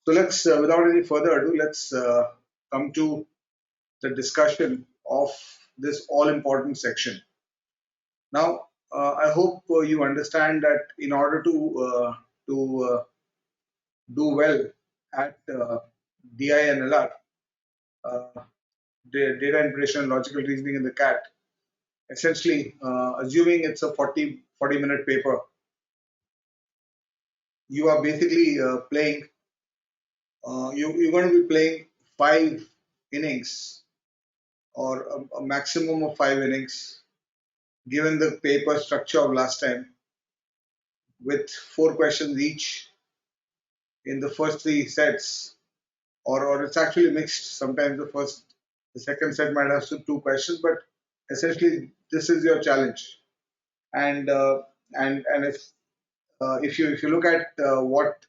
So let's, without any further ado, let's come to the discussion of this all-important section. Now, I hope you understand that in order to do well at DI and LR, uh, data interpretation and logical reasoning in the CAT, essentially, assuming it's a 40-minute paper, you are basically playing, you're going to be playing 5 innings or a maximum of 5 innings, given the paper structure of last time, with 4 questions each in the first 3 sets, or it's actually mixed. Sometimes the second set might have 2 questions, but essentially this is your challenge. And and if you look at what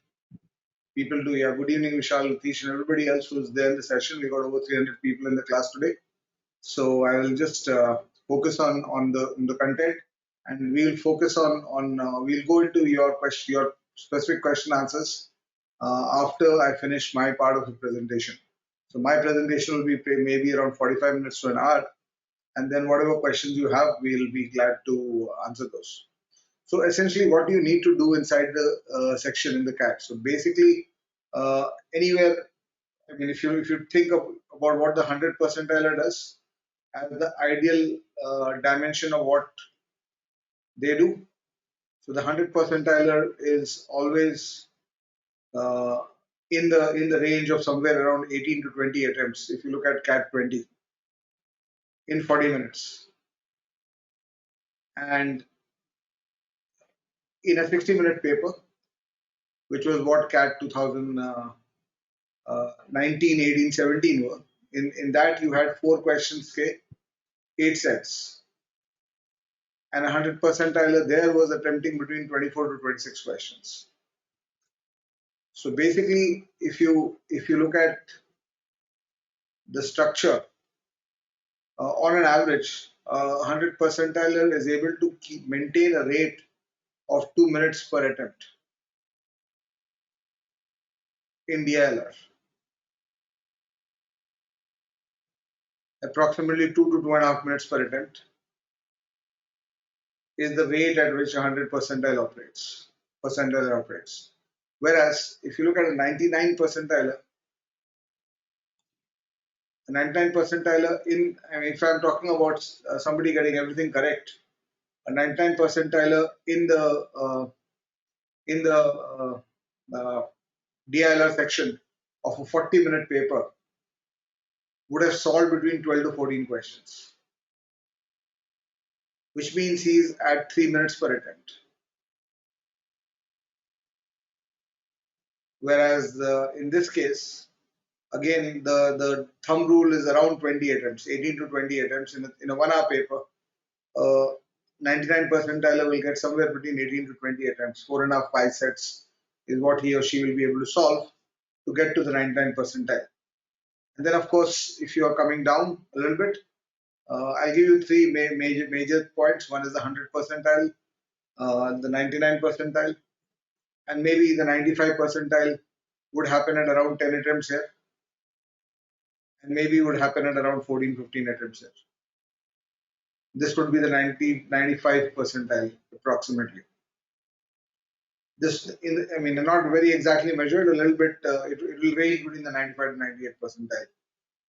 people do, yeah. Good evening, Vishal, Latish, and everybody else who's there in the session. We got over 300 people in the class today. So I will just focus on the content, and we'll focus on we'll go into your specific question answers after I finish my part of the presentation. So my presentation will be maybe around 45 minutes to an hour, and then whatever questions you have, we'll be glad to answer those. So essentially, what you need to do inside the section in the CAT. So basically, anywhere. I mean, if you think about what the 100 percentiler does as the ideal dimension of what they do. So the 100 percentiler is always uh, in the range of somewhere around 18 to 20 attempts. If you look at CAT 20 in 40 minutes, and in a 60-minute paper, which was what CAT 2019, 18, 17 were. In that you had 4 questions, 8 sets, and a 100 percentiler there was attempting between 24 to 26 questions. So basically, if you look at the structure, on an average, 100 percentiler is able to maintain a rate of 2 minutes per attempt in DILR. Approximately 2 to 2.5 minutes per attempt is the rate at which a 100 percentile operates. Whereas if you look at a 99 percentiler, a 99 percentiler I mean, if I'm talking about somebody getting everything correct, a 99 percentiler in the DILR section of a 40-minute paper would have solved between 12 to 14 questions, which means he's at 3 minutes per attempt. Whereas in this case, again, the thumb rule is around 20 attempts, 18 to 20 attempts in a 1 hour paper. 99 percentiler will get somewhere between 18 to 20 attempts. 4.5, 5 sets is what he or she will be able to solve to get to the 99 percentile. And then, of course, if you are coming down a little bit, I'll give you 3 major points. One is the 100 percentile, the 99 percentile, and maybe the 95 percentile would happen at around 10 attempts here, and maybe would happen at around 14, 15 attempts here. This would be the 95 percentile approximately. This, I mean, not very exactly measured, a little bit, it will range between the 95 to 98 percentile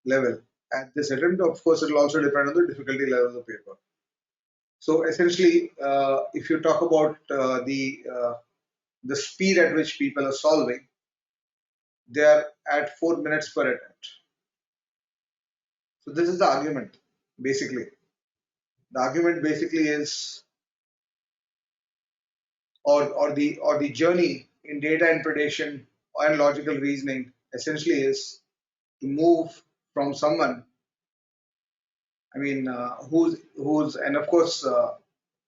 level at this attempt. Of course, it will also depend on the difficulty level of the paper. So essentially, if you talk about the speed at which people are solving, they are at 4 minutes per attempt. So this is the argument, basically. The argument basically is, or the journey in data interpretation and logical reasoning essentially is to move from someone, I mean, who's and of course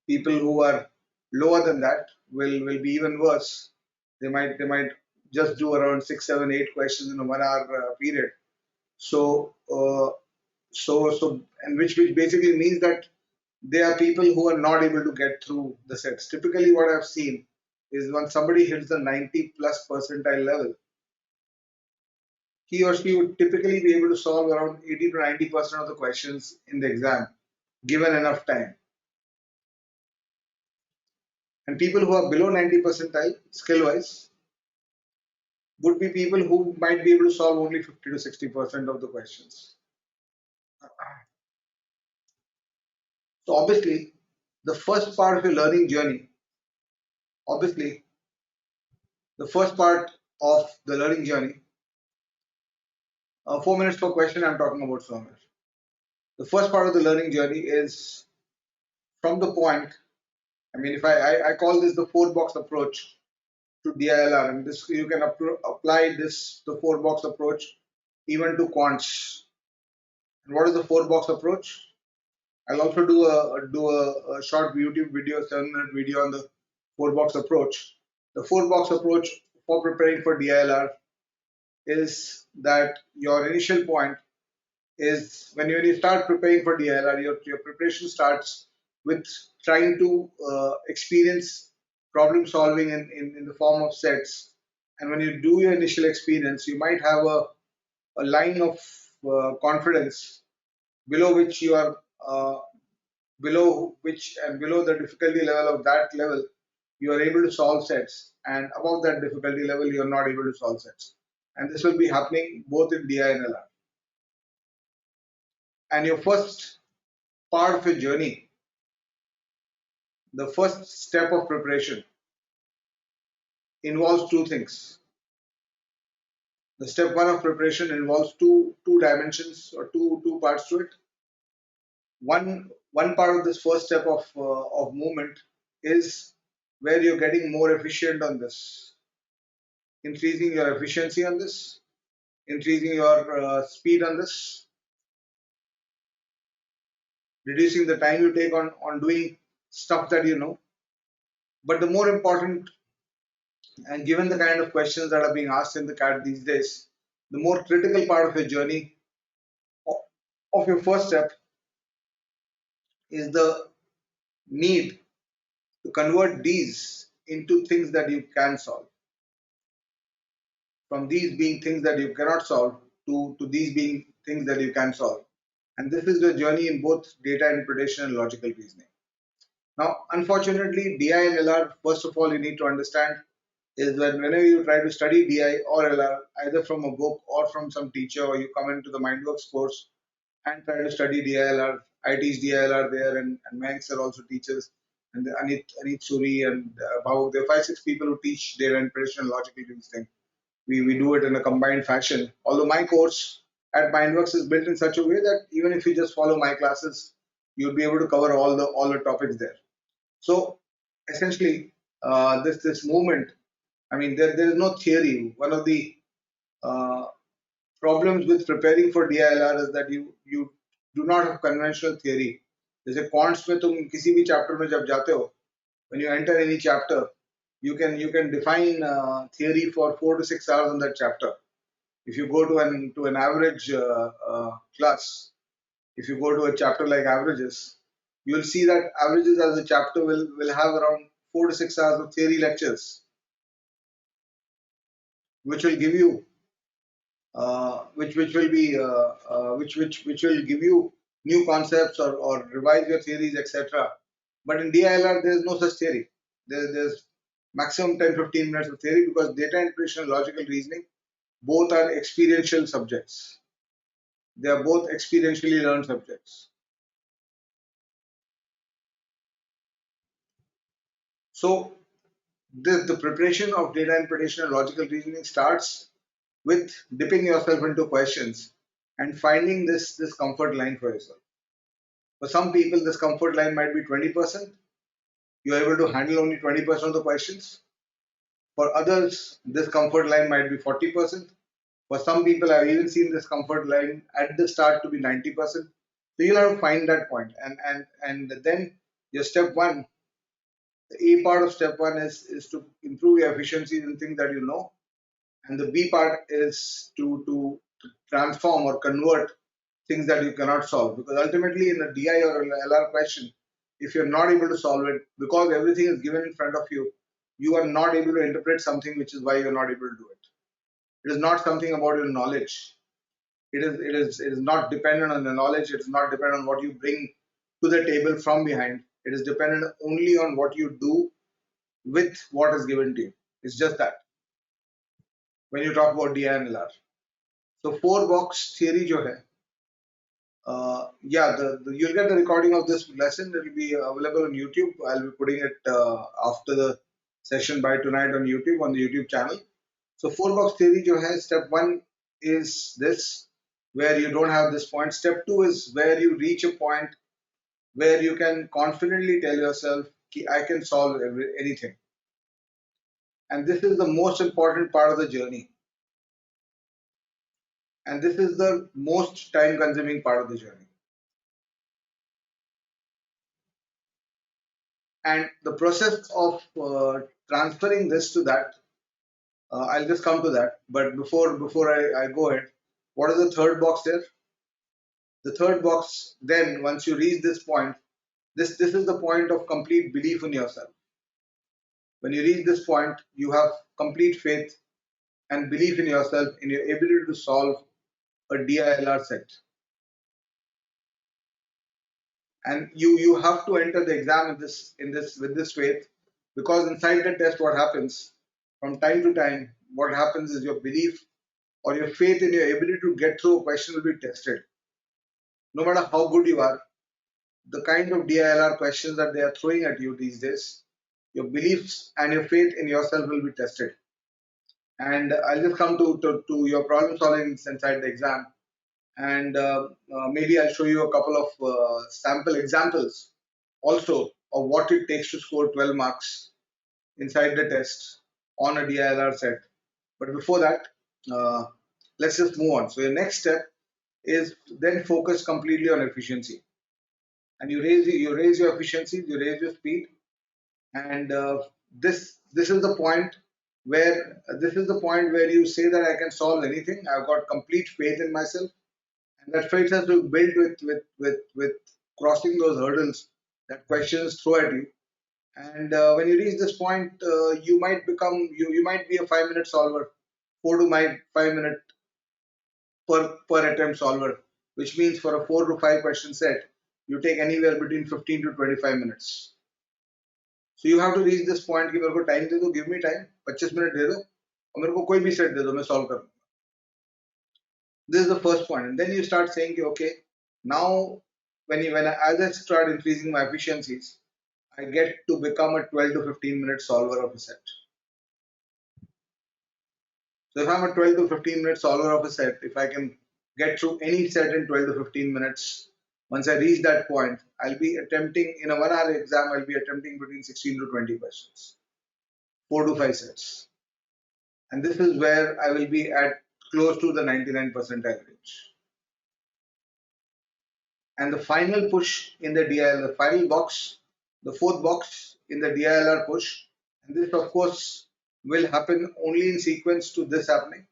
people who are lower than that will be even worse. They might just do around 6, 7, 8 questions in a 1 hour period. So and which basically means that there are people who are not able to get through the sets. Typically, what I've seen is when somebody hits the 90 plus percentile level, he or she would typically be able to solve around 80 to 90% of the questions in the exam, given enough time. And people who are below 90 percentile skill wise would be people who might be able to solve only 50 to 60% of the questions. So obviously, the first part of your learning journey, obviously, the first part of the learning journey, 4 minutes per question, I'm talking about somewhere. The first part of the learning journey is from the point, I mean, if I call this the four box approach to DILR, and this you can apply this, the four box approach, even to quants. And what is the four box approach? I'll also do a short YouTube video, 7 minute video on the four box approach. The four box approach for preparing for DILR is that your initial point is when you start preparing for DILR, your preparation starts with trying to experience problem solving in the form of sets. And when you do your initial experience, you might have a line of confidence below which you are below which and below the difficulty level of that level you are able to solve sets, and above that difficulty level you are not able to solve sets, and this will be happening both in DI and LR. And your first part of your journey, the first step of preparation, involves two things. The step one of preparation involves two dimensions or two parts to it. One part of this first step of movement is where you're getting more efficient on this, increasing your efficiency on this, increasing your speed on this, reducing the time you take on doing stuff that you know. But the more important, and given the kind of questions that are being asked in the CAT these days, the more critical part of your journey of your first step is the need to convert these into things that you can solve. From these being things that you cannot solve to these being things that you can solve. And this is the journey in both data interpretation and logical reasoning. Now, unfortunately, DI and LR, first of all, you need to understand is that whenever you try to study DI or LR, either from a book or from some teacher, or you come into the Mindworks course and try to study DILR. I teach DILR there, and Mayank sir also teaches, and Anit Suri and Bhavuk. There are 5, 6 people who teach data interpretation and logical reasoning. We do it in a combined fashion. Although my course at Mindworks is built in such a way that even if you just follow my classes, you'll be able to cover all the topics there. So essentially, this movement. I mean, there is no theory. One of the uh, problems with preparing for DILR is that you do not have conventional theory. जैसे quants में तुम किसी भी chapter में जब जाते हो, when you enter any chapter, you can define theory for 4 to 6 hours on that chapter. If you go to an average class, if you go to a chapter like averages, you will see that averages as a chapter will have around 4 to 6 hours of theory lectures, which will give you which will be which will give you new concepts or revise your theories, etc. But in DILR there is no such theory. There's maximum 10-15 minutes of theory, because data interpretation and logical reasoning both are experiential subjects. They are both experientially learned subjects. So the preparation of data interpretation and logical reasoning starts with dipping yourself into questions and finding this comfort line for yourself. For some people, this comfort line might be 20%. You're able to handle only 20% of the questions. For others, this comfort line might be 40%. For some people, I've even seen this comfort line at the start to be 90%. So you'll have to find that point. And then your step one, the A part of step one is to improve your efficiency in things that you know. And the B part is to transform or convert things that you cannot solve. Because ultimately, in a DI or an LR question, if you're not able to solve it, because everything is given in front of you, you are not able to interpret something, which is why you're not able to do it. It is not something about your knowledge. It is not dependent on the knowledge. It is not dependent on what you bring to the table from behind. It is dependent only on what you do with what is given to you. It's just that when you talk about DI and LR. So four box theory जो है, yeah, you'll get the recording of this lesson. It will be available on YouTube. I'll be putting it after the session by tonight on YouTube, on the YouTube channel. So four box theory जो है, step one is this, where you don't have this point. Step two is where you reach a point where you can confidently tell yourself, I can solve anything. And this is the most important part of the journey. And this is the most time consuming part of the journey. And the process of transferring this to that, I'll just come to that. But before I go ahead, what is the third box there? The third box, then once you reach this point, this is the point of complete belief in yourself. When you reach this point, you have complete faith and belief in yourself, in your ability to solve a DILR set. And you have to enter the exam with this faith, because inside the test, what happens from time to time, what happens is your belief or your faith in your ability to get through a question will be tested. No matter how good you are, the kind of DILR questions that they are throwing at you these days, your beliefs and your faith in yourself will be tested. And I'll just come to your problem solving inside the exam, and maybe I'll show you a couple of sample examples also of what it takes to score 12 marks inside the test on a DILR set. But before that, uh, let's just move on. So your next step is then focus completely on efficiency, and you raise your efficiency, you raise your speed, and this is the point where you say that I can solve anything. I've got complete faith in myself, and that faith has to build with crossing those hurdles that questions throw at you. And when you reach this point, you might be a 5 minute solver, 4 to 5 minute per attempt solver, which means for a 4 to 5 question set, you take anywhere between 15 to 25 minutes. So you have to reach this point कि मेरे को time दे दो, give me time, 25 minute दे दो और मेरे को कोई भी set दे दो, मैं solve कर लूँगा. This is the first point, and then you start saying कि okay, now as I start increasing my efficiencies, I get to become a 12 to 15 minute solver of a set. So if I'm a 12 to 15 minute solver of a set, if I can get through any set in 12 to 15 minutes, once I reach that point, I'll be attempting in a 1 hour exam, I'll be attempting between 16 to 20 questions, 4 to 5 sets. And this is where I will be at close to the 99 percentile range. And the final push in the DILR, the final box, the fourth box in the DILR push, and this of course will happen only in sequence to this happening,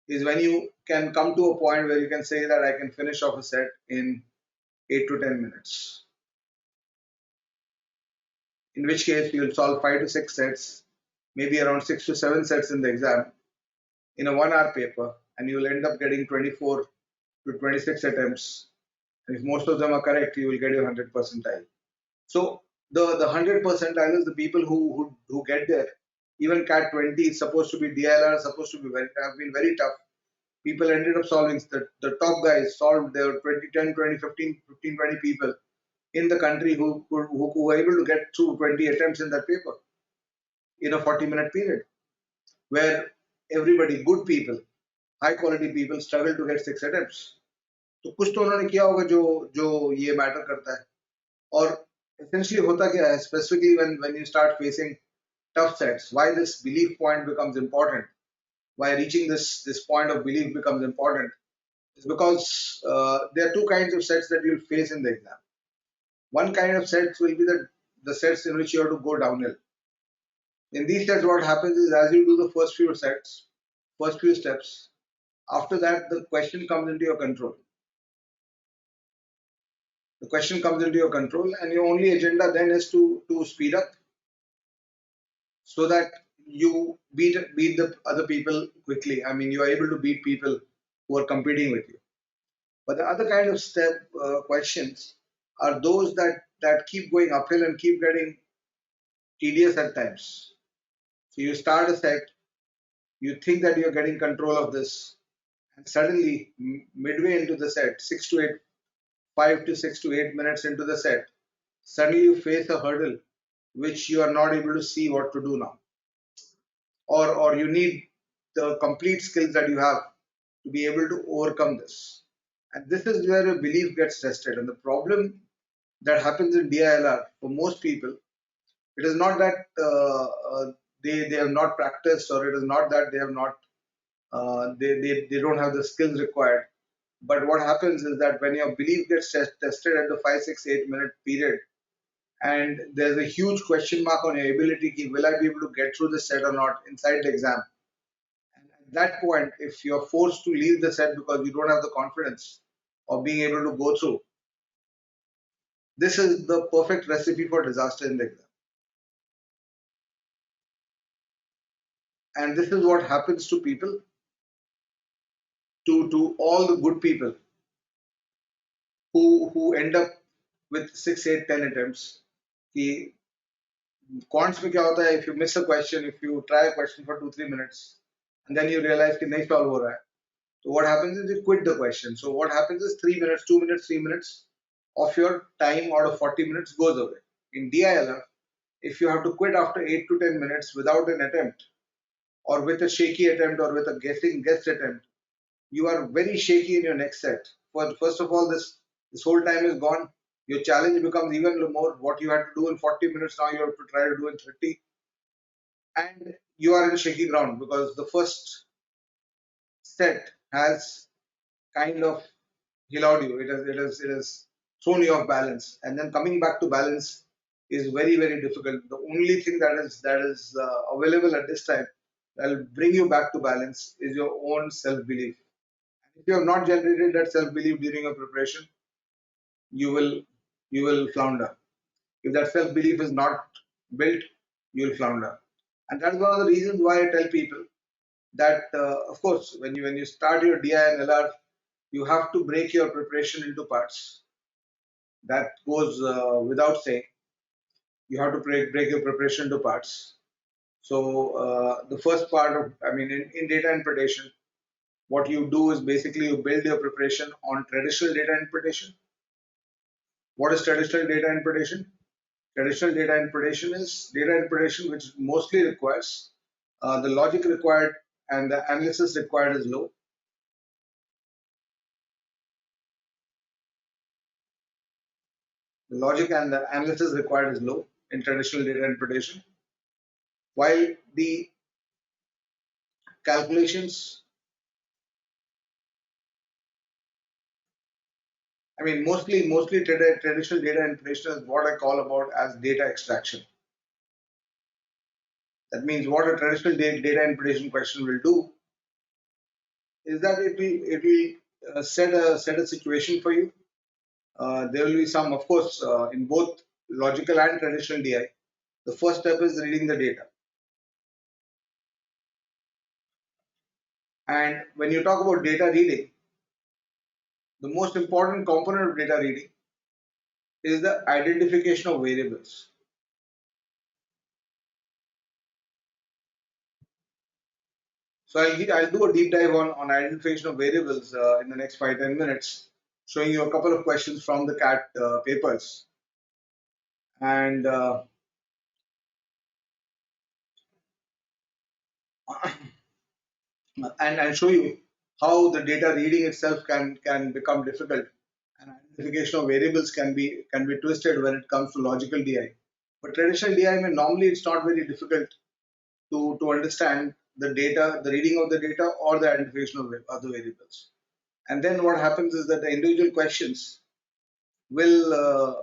is when you can come to a point where you can say that I can finish off a set in 8 to 10 minutes. In which case you'll solve 5 to 6 sets, maybe around 6 to 7 sets in the exam in a 1 hour paper, and you will end up getting 24 to 26 attempts. And if most of them are correct, you will get your 100 percentile. So the 100 percentile is the people who get there. Even CAT 20 is supposed to be DILR, supposed to be have been very tough. People ended up solving, the top guys solved. There were 20, 10, 20, 15, 15, 20 people in the country who were able to get through 20 attempts in that paper in a 40-minute period, where everybody, good people, high quality people, struggle to get 6 attempts. तो कुछ तो उन्होंने किया होगा जो जो ये matter करता है. और essentially होता क्या है, specifically when you start facing tough sets, why this belief point becomes important, why reaching this point of belief becomes important, is because there are two kinds of sets that you'll face in the exam. One kind of sets will be the sets in which you have to go downhill. In these sets, what happens is as you do the first few steps, after that the question comes into your control. The question comes into your control, and your only agenda then is to speed up, so that you beat the other people quickly. I mean, you are able to beat people who are competing with you. But the other kind of step questions are those that keep going uphill and keep getting tedious at times. So you start a set, you think that you're getting control of this, and suddenly midway into the set, 5 to 6 to 8 minutes into the set, suddenly you face a hurdle which you are not able to see what to do now, or you need the complete skills that you have to be able to overcome this. And this is where your belief gets tested. And the problem that happens in DILR for most people, it is not that they have not practiced, or it is not that they have not they don't have the skills required. But what happens is that when your belief gets tested at the 5, 6, 8 minute period, and there's a huge question mark on your ability, will I be able to get through the set or not inside the exam? And at that point, if you're forced to leave the set because you don't have the confidence of being able to go through, this is the perfect recipe for disaster in the exam. And this is what happens to people, to all the good people who end up with 6, 8, 10 attempts. कि quants में क्या होता है, if you miss a question, if you try a question for 2, 3 minutes and then you realize कि नहीं solve हो रहा है, so what happens is you quit the question. So what happens is 3 minutes, 2 minutes, 3 minutes of your time out of 40 minutes goes away. In DILR, if you have to quit after 8 to 10 minutes without an attempt, or with a shaky attempt, or with a guessed attempt, you are very shaky in your next set. First of all, this whole time is gone. Your challenge becomes even more. What you had to do in 40 minutes, now you have to try to do in 30. And you are in shaky ground because the first set has kind of allowed you. It has thrown you off balance. And then coming back to balance is very, very difficult. The only thing that is available at this time that will bring you back to balance is your own self-belief. If you have not generated that self-belief during your preparation, you will flounder. If that self-belief is not built, you will flounder. And that's one of the reasons why I tell people that, of course, when you start your DI and LR, you have to break your preparation into parts. That goes without saying. You have to break your preparation into parts. So the first part of, I mean, in data interpretation, what you do is basically you build your preparation on traditional data interpretation. What is traditional data interpretation? Traditional data interpretation is data interpretation which mostly requires the logic required and the analysis required is low. The logic and the analysis required is low in traditional data interpretation, while the calculations, I mean, mostly traditional data interpretation is what I call about as data extraction. That means what a traditional data interpretation question will do is that it will set a situation for you. There will be some, of course, in both logical and traditional DI. The first step is reading the data. And when you talk about data reading, the most important component of data reading is the identification of variables. So I'll do a deep dive on identification of variables in the next 5, 10 minutes, showing you a couple of questions from the CAT papers. And and show you how the data reading itself can become difficult, and identification of variables can be twisted when it comes to logical DI. But traditional DI, I mean, normally it's not very difficult to understand the data, the reading of the data, or the identification of other variables. And then what happens is that the individual questions will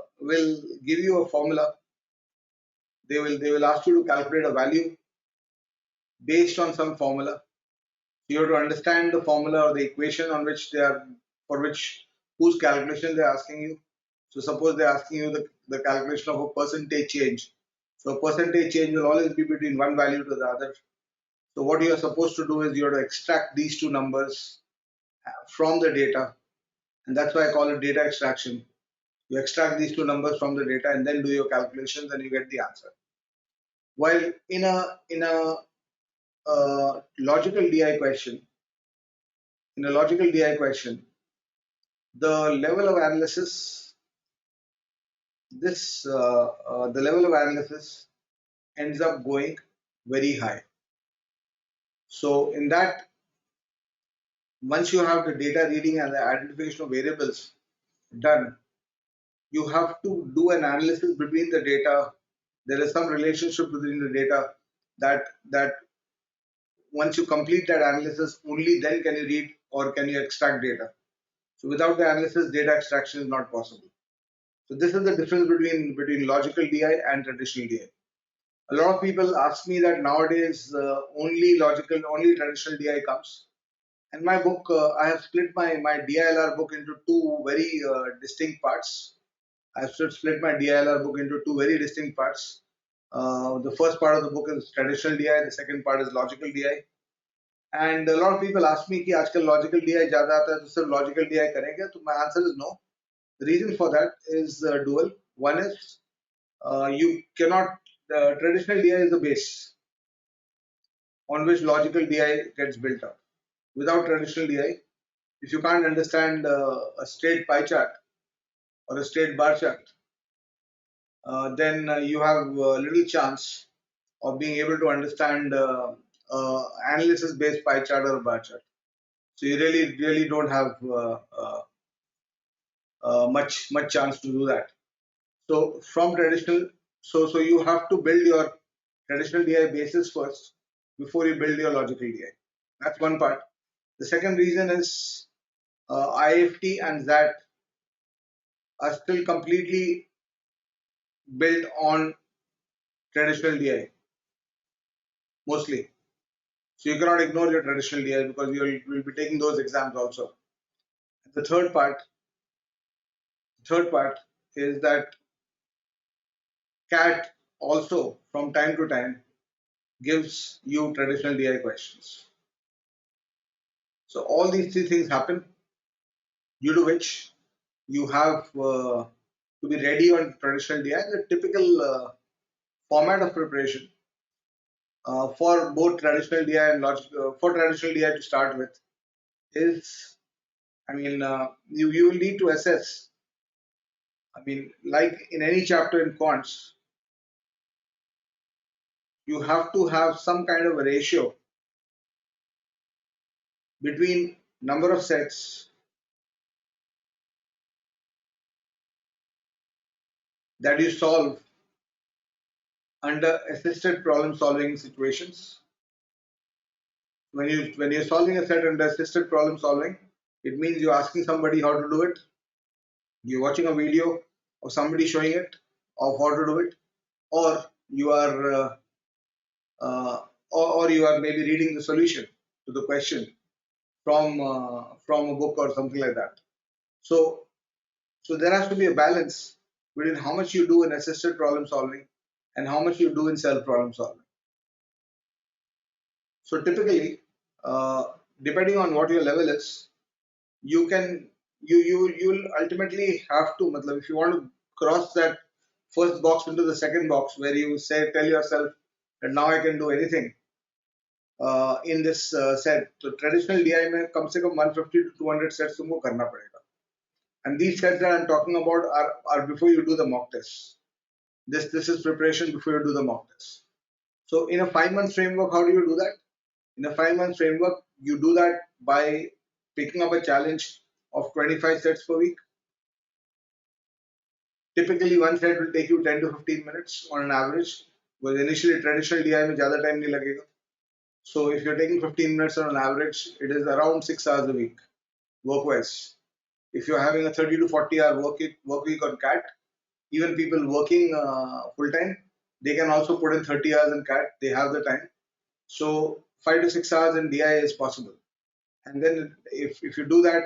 give you a formula. They will ask you to calculate a value based on some formula. You have to understand the formula or the equation on which they are, for which, whose calculation they're asking you. So suppose they're asking you the calculation of a percentage change So percentage change will always be between one value to the other. So what you are supposed to do is you have to extract these two numbers from the data, and that's why I call it data extraction. You extract these two numbers from the data and then do your calculations, and you get the answer. While logical DI question, in a logical DI question, the level of analysis, the level of analysis ends up going very high. So in that, once you have the data reading and the identification of variables done, you have to do an analysis between the data. There is some relationship between the data that once you complete that analysis, only then can you read or can you extract data. So without the analysis, data extraction is not possible. So this is the difference between logical DI and traditional DI. A lot of people ask me that nowadays only traditional DI comes. In my book, I have split my DILR book into two very distinct parts. I have split my DILR book into two very distinct parts. The first part of the book is traditional DI, the second part is logical DI. And a lot of people ask me कि आजकल logical DI ज़्यादा आता है तो सिर्फ logical DI करेंगे? तो my answer is no. The reason for that is dual. One is you cannot traditional DI is the base on which logical DI gets built up. Without traditional DI, if you can't understand a straight pie chart or a straight bar chart, then you have little chance of being able to understand analysis-based pie chart or bar chart. So you really don't have much chance to do that. So from traditional, so you have to build your traditional DI basis first before you build your logical DI. That's one part. The second reason is IFT and ZAT are still completely built on traditional DI mostly. So you cannot ignore your traditional DI because you will be taking those exams also. The third part is that CAT also from time to time gives you traditional DI questions. So all these three things happen, due to which you have to be ready on traditional DI. The typical format of preparation for both traditional DI and for traditional DI to start with is, I mean, you will need to assess. I mean, like in any chapter in quants, you have to have some kind of a ratio between number of sets that you solve under assisted problem solving situations. When you're solving a set under assisted problem solving, it means you're asking somebody how to do it. You're watching a video of somebody showing it of how to do it, or you are or you are maybe reading the solution to the question from a book or something like that. So there has to be a balance between how much you do in assisted problem solving and how much you do in self problem solving. So typically, depending on what your level is, you can you'll ultimately have to, matlab, if you want to cross that first box into the second box where you say tell yourself that now I can do anything in this set. So traditional DI में कम से कम 150 to 200 sets तुमको करना पड़ेगा. And these sets that I'm talking about are before you do the mock test. This is preparation before you do the mock test. So in a 5-month framework, how do you do that? In a 5-month framework, you do that by picking up a challenge of 25 sets per week. Typically, one set will take you 10 to 15 minutes on an average, because initially traditional DI में ज़्यादा time नहीं लगेगा. So if you're taking 15 minutes on an average, it is around 6 hours a week, work-wise. If you're having a 30 to 40 hour work week on CAT, even people working full time, they can also put in 30 hours in CAT. They have the time. So 5 to 6 hours in DI is possible. And then if you do that,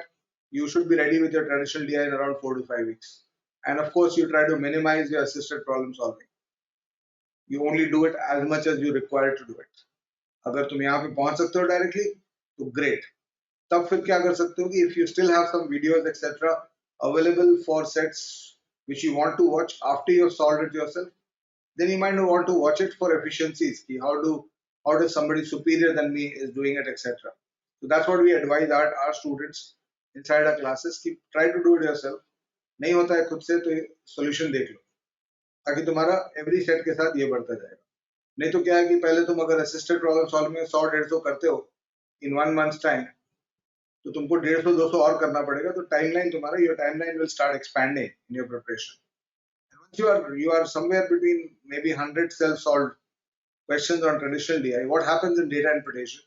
you should be ready with your traditional DI in around 4 to 5 weeks. And of course, you try to minimize your assisted problem solving. You only do it as much as you require to do it. अगर तुम यहाँ पे पहुंच सकते हो directly तो great. तब फिर क्या कर सकते हो कि if you still have some videos etc. available for sets which you want to watch after you have solved it yourself, then you might want to watch it for efficiencies. Ki how does somebody superior than me is doing it etc. So that's what we advise our students inside our classes. Ki try to do it yourself. नहीं होता है खुद से तो solution देख लो ताकि तुम्हारा every set के साथ ये बढ़ता जाएगा. नहीं तो क्या है कि पहले तुम अगर assisted problem solving में 100-150 करते हो in 1 month's time तो तुमको 150-200 और करना पड़ेगा तो timeline तुम्हारा your timeline will start expanding in your preparation. And once you are somewhere between maybe 100 self-solved questions on traditional DI, what happens in data interpretation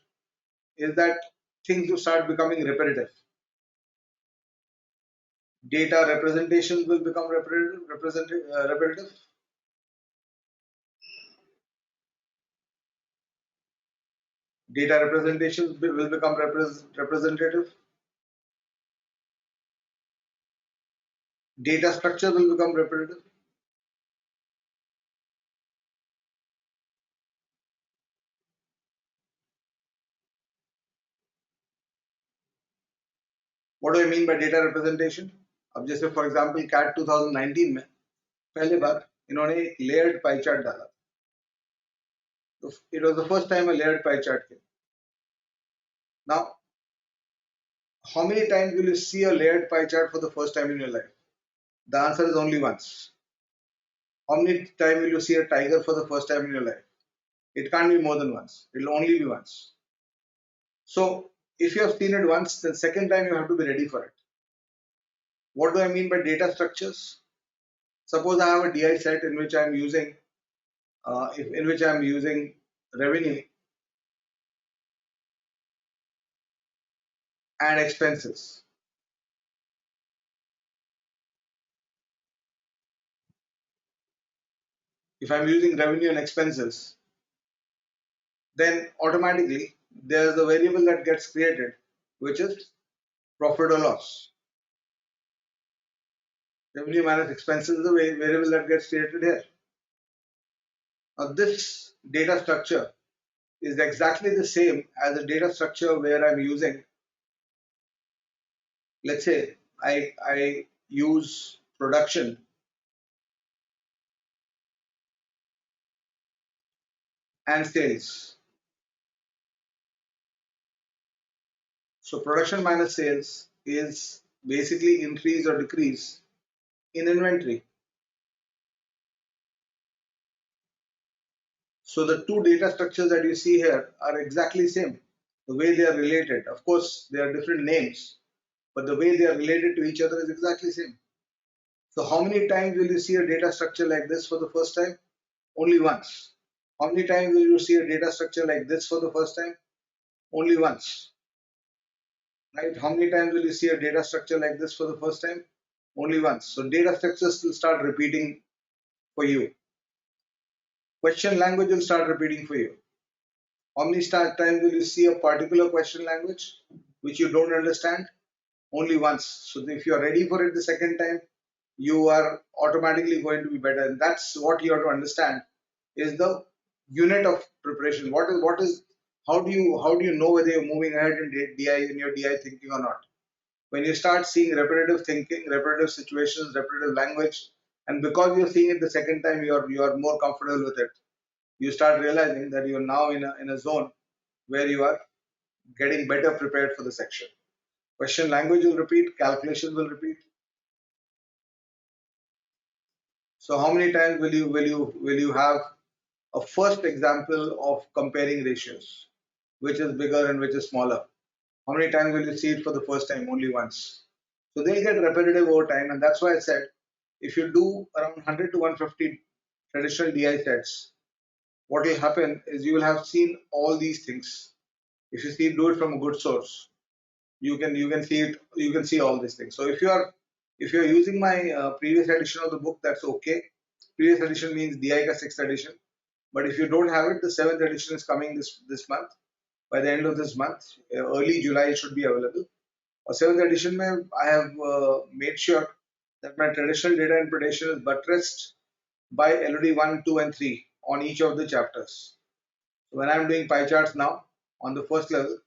is that things will start becoming repetitive. Data representations will become repetitive. Data representations will become representative. Data structure will become repetitive. What do I mean by data representation? अब जैसे for example CAT 2019 में पहले बार इन्होंने एक layered pie chart डाला. It was the first time a layered pie chart came. Now, how many times will you see a layered pie chart for the first time in your life? The answer is only once. How many times will you see a tiger for the first time in your life? It can't be more than once. It will only be once. So, if you have seen it once, the second time you have to be ready for it. What do I mean by data structures? Suppose I have a DI set in which I am using, revenue and expenses. If I'm using revenue and expenses, then automatically there's a variable that gets created, which is profit or loss. Revenue minus expenses is the variable that gets created here. Now this data structure is exactly the same as a data structure where I'm using, let's say I use production and sales. So production minus sales is basically increase or decrease in inventory. So the two data structures that you see here are exactly same. The way they are related, of course, they are different names, but the way they are related to each other is exactly same. So how many times will you see a data structure like this for the first time? Only once. How many times will you see a data structure like this for the first time? Only once. Right? How many times will you see a data structure like this for the first time? Only once. So data structures will start repeating for you. Question language will start repeating for you. How many times will you see a particular question language which you don't understand? Only once. So if you are ready for it the second time, you are automatically going to be better. And that's what you have to understand is the unit of preparation. What is how do you know whether you're moving ahead in DI in your DI thinking or not? When you start seeing repetitive thinking, repetitive situations, repetitive language, and because you're seeing it the second time, you are more comfortable with it. You start realizing that you're now in a zone where you are getting better prepared for the section. Question language will repeat, calculations will repeat. So how many times will you have a first example of comparing ratios, which is bigger and which is smaller? How many times will you see it for the first time? Only once. So they'll get repetitive over time, and that's why I said if you do around 100 to 150 traditional DI sets, what will happen is you will have seen all these things. If you do it from a good source, you can see it, you can see all these things. So if you're using my previous edition of the book, that's okay. Previous edition means DI ka 6th edition, but if you don't have it, the 7th edition is coming this month. By the end of this month, early July, it should be available. 7th edition mein, I have made sure that my traditional data interpretation is buttressed by LOD 1, 2 and 3. on each of the chapters. So when I'm doing pie charts now on the first level,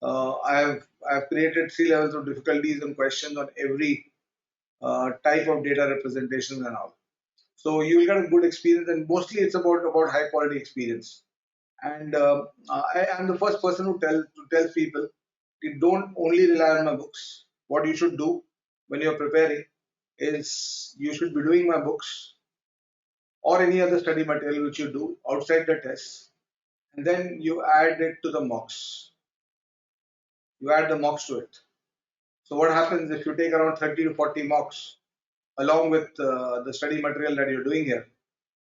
I have created 3 levels of difficulties and questions on every type of data representations and all. So you will get a good experience, and mostly it's about high quality experience. And I am the first person who tells people, you don't only rely on my books. What you should do when you're preparing is you should be doing my books or any other study material which you do outside the test, and then you add it to the mocks. You add the mocks to it. So what happens if you take around 30 to 40 mocks along with the study material that you're doing here?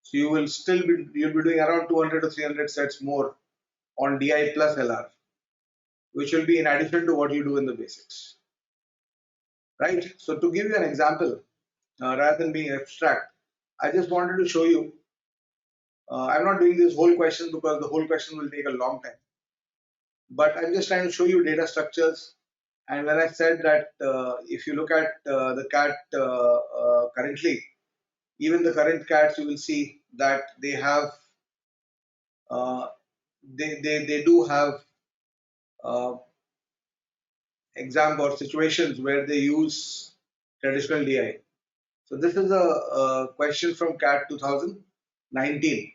So you'll be doing around 200 to 300 sets more on DI plus LR, which will be in addition to what you do in the basics, right? So to give you an example, rather than being abstract, I just wanted to show you. I'm not doing this whole question because the whole question will take a long time, but I'm just trying to show you data structures. And when I said that if you look at the cat currently, even the current cats, you will see that they have uh, they do have uh, exam or situations where they use traditional DI. So this is a question from CAT 2019,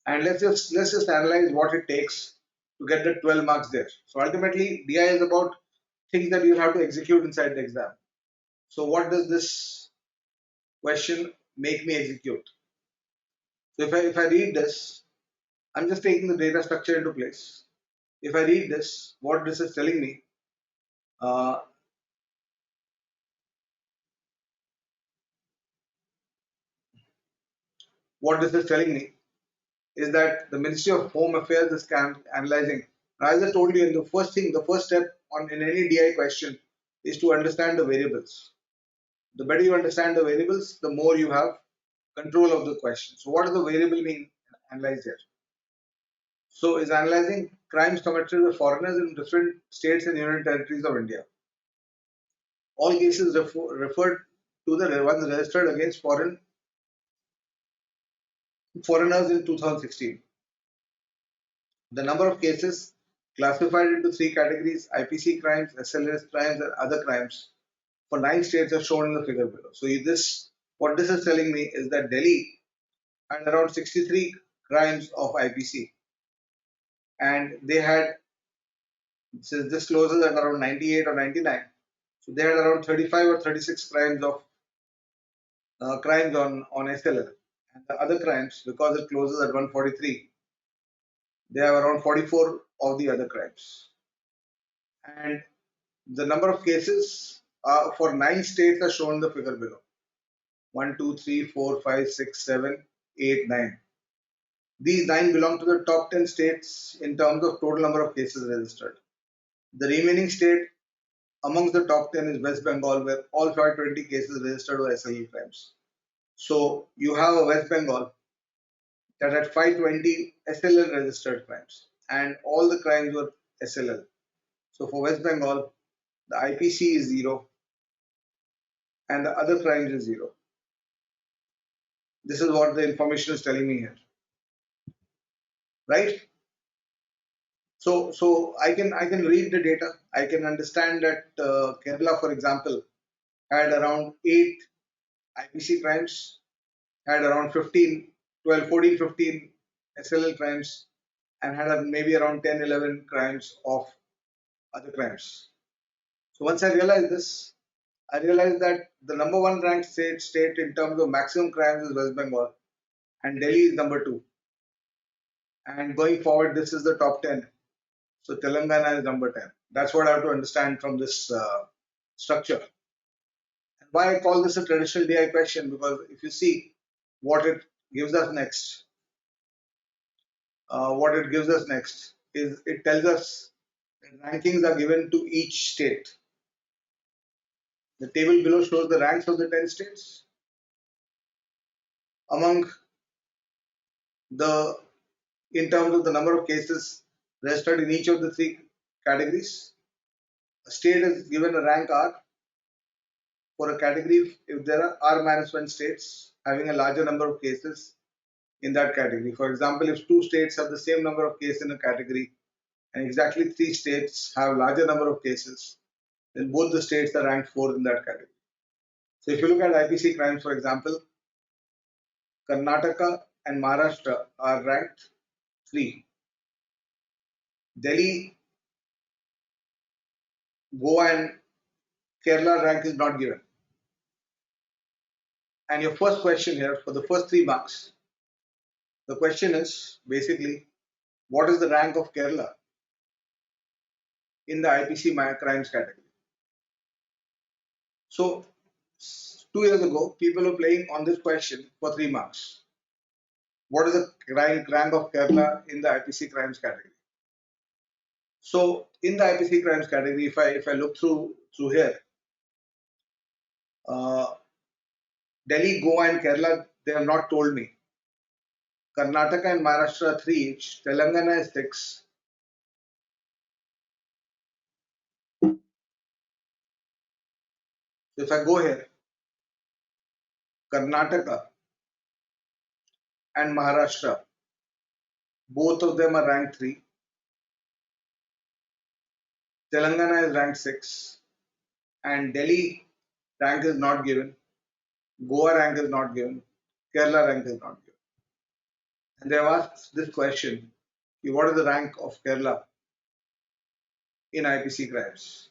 and let's just analyze what it takes to get the 12 marks there. So ultimately, DI is about things that you have to execute inside the exam. So what does this question make me execute? So if I read this, I'm just taking the data structure into place. If I read this, what this is telling me, uh, what this is telling me is that the Ministry of Home Affairs is analyzing. Now, as I told you, in the first step on in any DI question is to understand the variables. The better you understand the variables, the more you have control of the question. So, what does the variable mean analyzed here? So, is analyzing crimes committed by foreigners in different states and union territories of India. All cases referred to the ones registered against foreigners in 2016. The number of cases classified into 3 categories: IPC crimes, SLS crimes, and other crimes for 9 states are shown in the figure below. So what this is telling me is that Delhi had around 63 crimes of IPC, and they had, since this closes at around 98 or 99, so they had around 35 or 36 crimes on SLL, and the other crimes, because it closes at 143, they have around 44 of the other crimes. And the number of cases for 9 states are shown in the figure below: 1, 2, 3, 4, 5, 6, 7, 8, 9. These 9 belong to the top 10 states in terms of total number of cases registered. The remaining state amongst the top 10 is West Bengal, where all 520 cases registered were SLL crimes. So you have a West Bengal that had 520 SLL registered crimes, and all the crimes were SLL. So for West Bengal, the IPC is 0 and the other crimes is 0. This is what the information is telling me here, right? So I can read the data. I can understand that Kerala, for example, had around 8 IPC crimes, had around 15, 12, 14, 15 SLL crimes, and had maybe around 10, 11 crimes of other crimes. So once I realized this, I realized that the number one ranked state in terms of maximum crimes is West Bengal, and Delhi is number two. And going forward, this is the top 10. So Telangana is number 10. That's what I have to understand from this structure. And why I call this a traditional DI question, because if you see what it gives us next, is it tells us that rankings are given to each state. The table below shows the ranks of the 10 states among the in terms of the number of cases registered in each of the 3 categories. A state is given a rank R for a category if there are R-1 states having a larger number of cases in that category. For example, if two states have the same number of cases in a category and exactly three states have larger number of cases, then both the states are ranked fourth in that category. So if you look at IPC crimes, for example, Karnataka and Maharashtra are ranked 3. Delhi, Goa and Kerala rank is not given. And your first question here for the first 3 marks, the question is basically what is the rank of Kerala in the IPC crimes category? So 2 years ago, people were playing on this question for 3 marks. What is the rank of Kerala in the IPC crimes category? So in the IPC crimes category, if I look through here, uh, Delhi, Goa, and Kerala, they have not told me. Karnataka and Maharashtra are 3 each. Telangana is 6. So if I go here, Karnataka and Maharashtra, both of them are ranked 3. Telangana is ranked 6. And Delhi rank is not given. Goa rank is not given. Kerala rank is not given. And they have asked this question, what is the rank of Kerala in IPC crimes?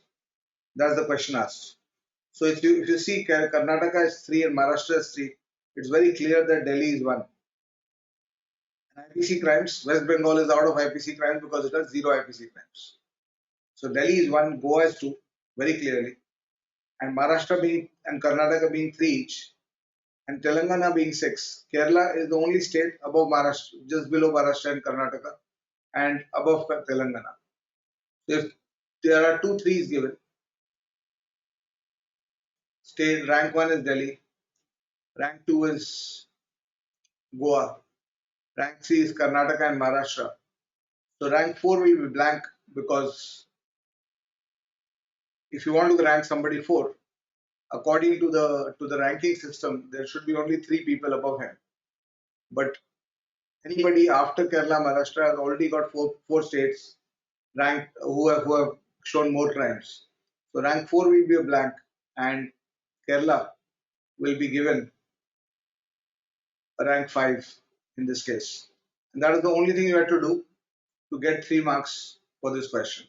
That's the question asked. So if you see Karnataka is 3 and Maharashtra is 3, it's very clear that Delhi is 1. And IPC crimes, West Bengal is out of IPC crimes because it has 0 IPC crimes. So Delhi is 1, Goa is 2, very clearly. And Maharashtra being and Karnataka being 3 each, and Telangana being 6. Kerala is the only state above Maharashtra, just below Maharashtra and Karnataka, and above Telangana. So if there are 2 threes given, state rank 1 is Delhi, rank 2 is Goa, rank 3 is Karnataka and Maharashtra. So rank 4 will be blank because if you want to rank somebody 4, according to the ranking system, there should be only 3 people above him. But anybody after Kerala, Maharashtra has already got four states ranked who have shown more crimes. So rank 4 will be a blank, and Kerala will be given a rank 5 in this case. And that is the only thing you have to do to get 3 marks for this question.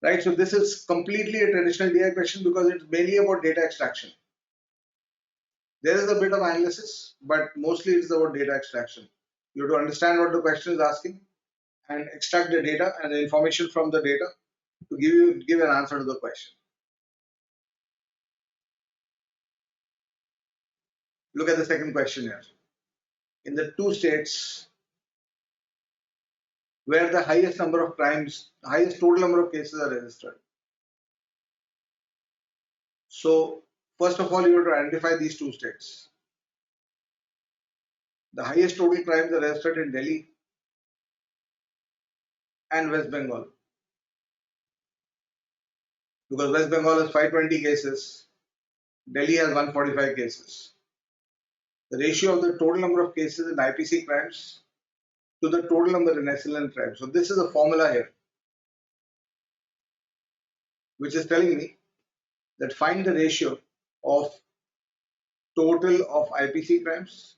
Right, so this is completely a traditional DI question because it's mainly about data extraction. There is a bit of analysis, but mostly it's about data extraction. You have to understand what the question is asking and extract the data and the information from the data to give an answer to the question. Look at the second question here. In the 2 states where the highest number of crimes, highest total number of cases are registered. So first of all, you have to identify these 2 states. The highest total crimes are registered in Delhi and West Bengal. Because West Bengal has 520 cases, Delhi has 145 cases. The ratio of the total number of cases in IPC crimes to the total number in SLN crimes. So this is a formula here, which is telling me that find the ratio of total of IPC crimes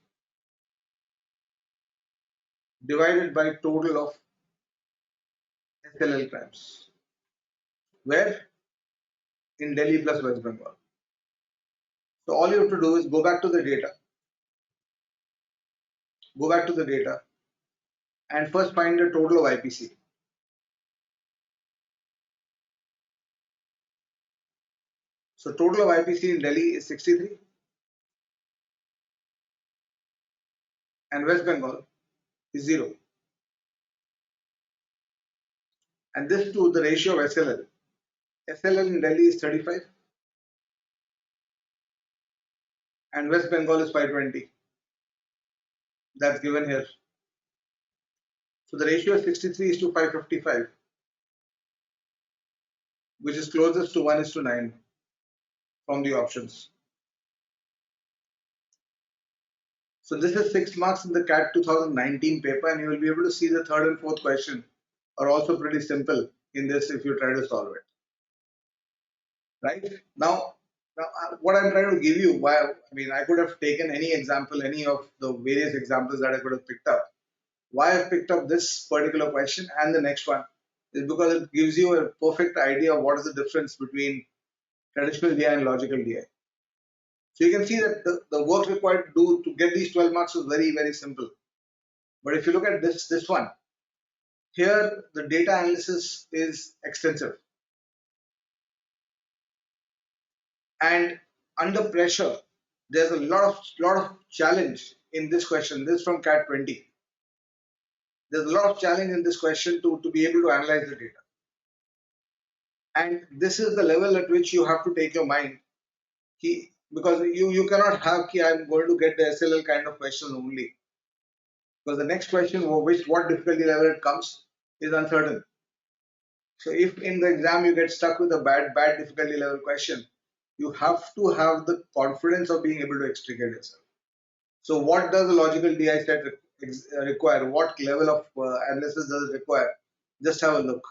divided by total of SLL crimes. Where? In Delhi plus West Bengal. So all you have to do is go back to the data. Go back to the data and first find the total of IPC. So total of IPC in Delhi is 63 and West Bengal is 0. And this to the ratio of SLL. SLL in Delhi is 35 and West Bengal is 520. That's given here. So the ratio is 63 is to 555, which is closest to 1 is to 9 from the options. So this is 6 marks in the CAT 2019 paper, and you will be able to see the third and fourth question are also pretty simple in this if you try to solve it. Right? Now, what I'm trying to give you, why I mean, I could have taken any example, any of the various examples that I could have picked up. Why I've picked up this particular question and the next one is because it gives you a perfect idea of what is the difference between traditional DI and logical DI. So you can see that the work required to do to get these 12 marks is very, very simple. But if you look at this one, here the data analysis is extensive. And under pressure, there's a lot of challenge in this question. This is from CAT 20. There's a lot of challenge in this question to be able to analyze the data. And this is the level at which you have to take your mind. Because you cannot have I'm going to get the SLL kind of question only. Because the next question, what difficulty level it comes, is uncertain. So if in the exam you get stuck with a bad difficulty level question, you have to have the confidence of being able to extricate yourself. So what does a logical DI set require? What level of analysis does it require? Just have a look.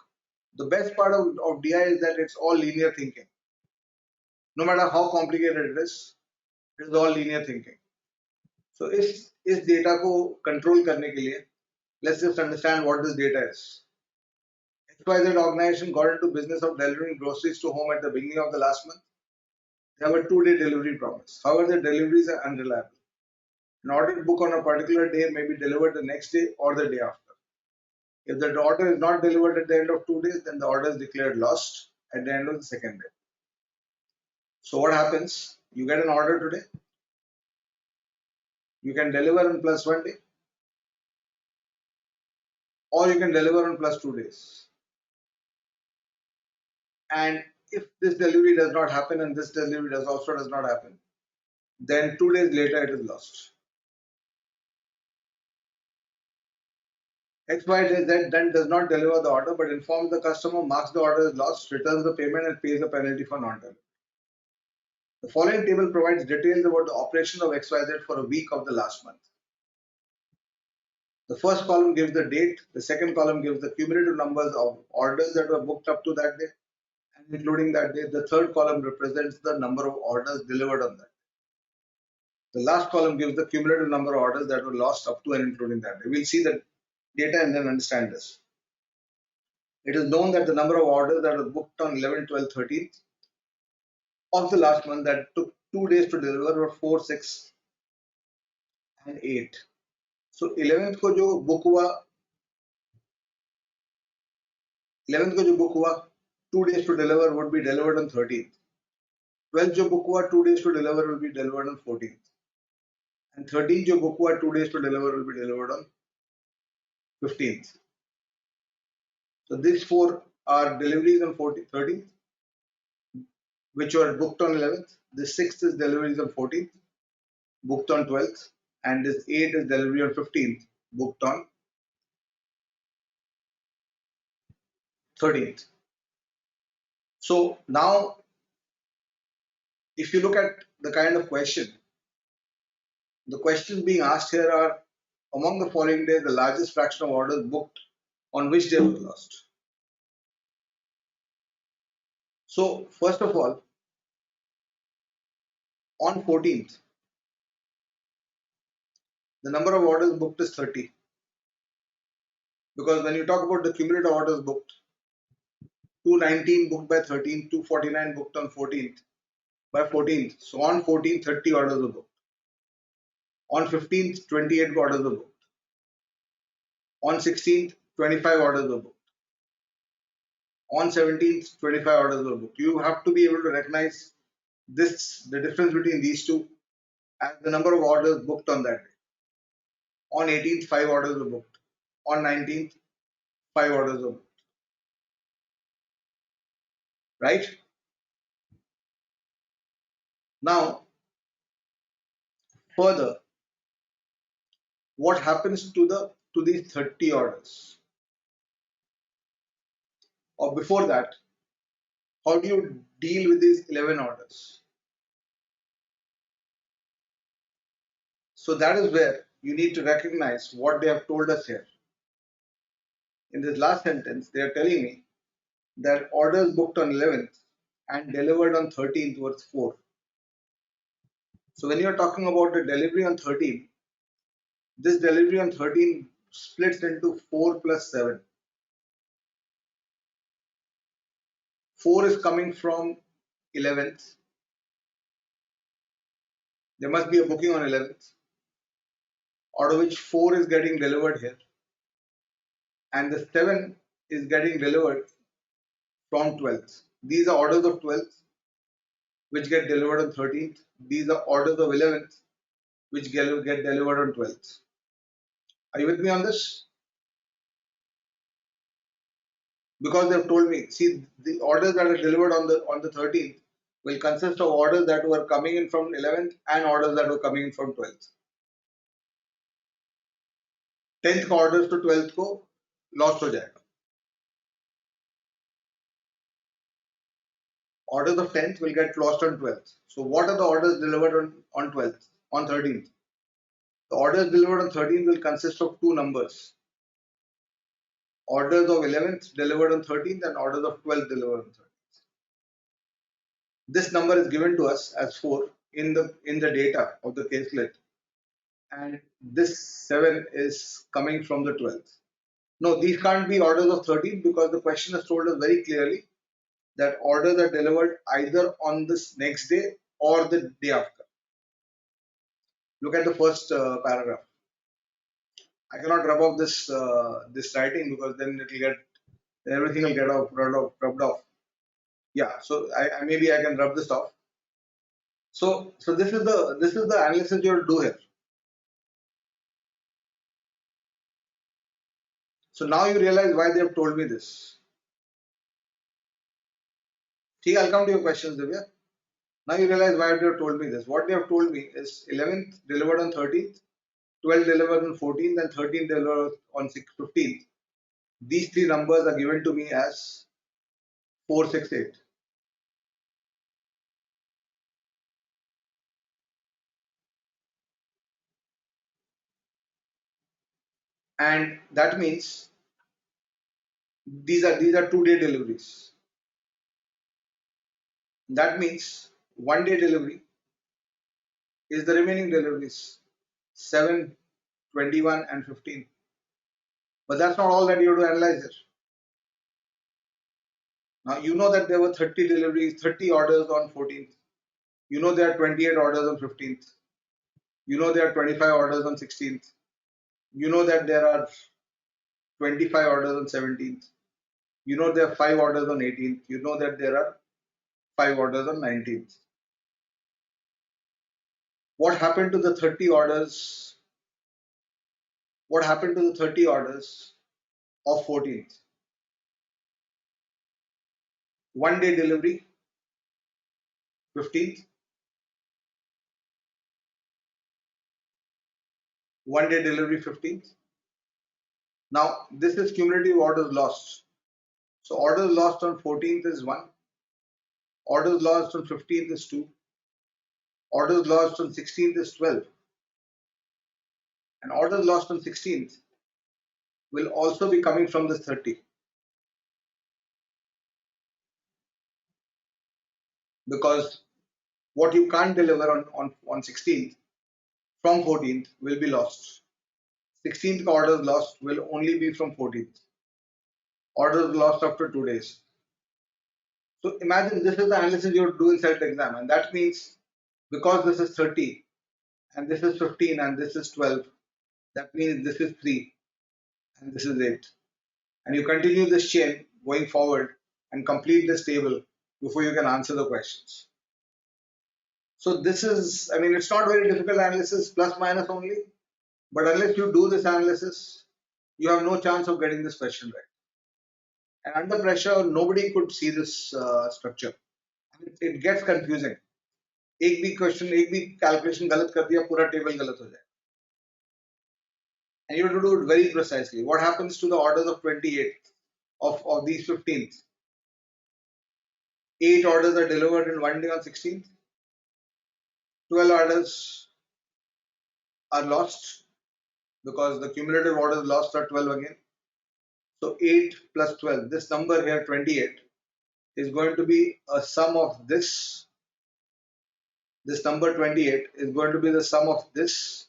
The best part of DI is that it's all linear thinking. No matter how complicated it is all linear thinking. So इस data को control करने के लिए, let's just understand what this data is. XYZ organization got into business of delivering groceries to home at the beginning of the last month. They have a 2-day delivery promise. However, the deliveries are unreliable. An ordered book on a particular day may be delivered the next day or the day after. If the order is not delivered at the end of 2 days, then the order is declared lost at the end of the second day. So what happens? You get an order today. You can deliver in plus 1 day, or you can deliver in plus 2 days. And if this delivery does not happen and this delivery also does not happen, then 2 days later it is lost. XYZ then does not deliver the order but informs the customer, marks the order as lost, returns the payment and pays the penalty for non-delivery. The following table provides details about the operation of XYZ for a week of the last month. The first column gives the date, the second column gives the cumulative numbers of orders that were booked up to that day, and including that day, the third column represents the number of orders delivered on that day. The last column gives the cumulative number of orders that were lost up to and including that day. We'll see the data and then understand this. It is known that the number of orders that were booked on 11, 12, 13th of the last month that took 2 days to deliver were 4, 6, and 8. So 11th को जो book हुआ 11th को जो book हुआ 2 days to deliver would be delivered on 13th. 12th जो book हुआ 2 days to deliver will be delivered on 14th. And 13th जो book हुआ 2 days to deliver will be delivered on 15th. So these 4 are deliveries on 13th, which were booked on 11th. The 6th is deliveries on 14th, booked on 12th, and this 8 is delivery on 15th, booked on 13th. So now, if you look at the kind of question, the questions being asked here are, among the following days, the largest fraction of orders booked on which day was lost. So first of all, on 14th, the number of orders booked is 30. Because when you talk about the cumulative orders booked, 219 booked by 13th, 249 booked on 14th, by 14th. So on 14th, 30 orders were booked. On 15th, 28 orders were booked. On 16th, 25 orders were booked. On 17th, 25 orders were booked. You have to be able to recognize the difference between these two as the number of orders booked on that day. On 18th, 5 orders were booked. On 19th, 5 orders were booked. Right? Now, further, what happens to these 30 orders? Or before that, how do you deal with these 11 orders? So that is where you need to recognize what they have told us here. In this last sentence, they are telling me that orders booked on 11th and delivered on 13th was 4. So when you are talking about the delivery on 13th, this delivery on 13 splits into 4 plus 7. 4 is coming from 11th. There must be a booking on 11th, out of which 4 is getting delivered here, and the 7 is getting delivered from 12th. These are orders of 12th which get delivered on 13th. These are orders of 11th which get delivered on 12th. Are you with me on this? Because they've told me, see, the orders that are delivered on the 13th will consist of orders that were coming in from 11th and orders that were coming in from 12th. 10th का orders to 12th को lost हो जाएगा. Orders of 10th will get lost on 12th. So what are the orders delivered on 12th, on 13th? The orders delivered on 13th will consist of two numbers. Orders of 11th delivered on 13th and orders of 12th delivered on 13th. This number is given to us as 4 in the data of the caselet, and this 7 is coming from the 12th. No, these can't be orders of 13th because the question has told us very clearly that orders are delivered either on this next day or the day after. Look at the first paragraph. I cannot rub off this writing because then it'll get everything will get rubbed off. Yeah, so maybe I can rub this off. So this is the analysis you will do here. So now you realize why they have told me this. See, I'll come to your questions, Divya. Now you realize why they have told me this. What they have told me is 11th delivered on 13th, 12th delivered on 14th, and 13th delivered on 15th. These three numbers are given to me as 468. And that means these are 2-day deliveries. That means 1-day delivery is the remaining deliveries 7, 21, and 15. But that's not all that you have to analyze it. Now you know that there were 30 deliveries, 30 orders on 14th. You know there are 28 orders on 15th. You know there are 25 orders on 16th. You know that there are 25 orders on 17th. You know there are 5 orders on 18th. You know that there are 5 orders on 19th. What happened to the 30 orders? What happened to the 30 orders of 14th? 1-day delivery 15th. 1-day delivery 15th. Now this is cumulative orders lost. So orders lost on 14th is 1. Orders lost on 15th is 2. Orders lost on 16th is 12. And orders lost on 16th will also be coming from this 30. Because what you can't deliver on 16th from 14th will be lost. 16th orders lost will only be from 14th. Orders lost after 2 days. So imagine this is the analysis you do inside the exam, and that means because this is 30 and this is 15 and this is 12, that means this is 3 and this is 8. And you continue this chain going forward and complete this table before you can answer the questions. So this is, I mean, it's not very difficult analysis, plus minus only, but unless you do this analysis, you have no chance of getting this question right. And under pressure, nobody could see this structure. It gets confusing. एक भी question एक भी calculation गलत कर दिया पूरा table गलत हो जाए. And you have to do it very precisely. What happens to the orders of 28th of these 15th? 8 orders are delivered in 1 day on 16th. 12 orders are lost because the cumulative orders lost are 12 again. So 8 plus 12, this number here 28 is going to be a sum of this. This number 28 is going to be the sum of this,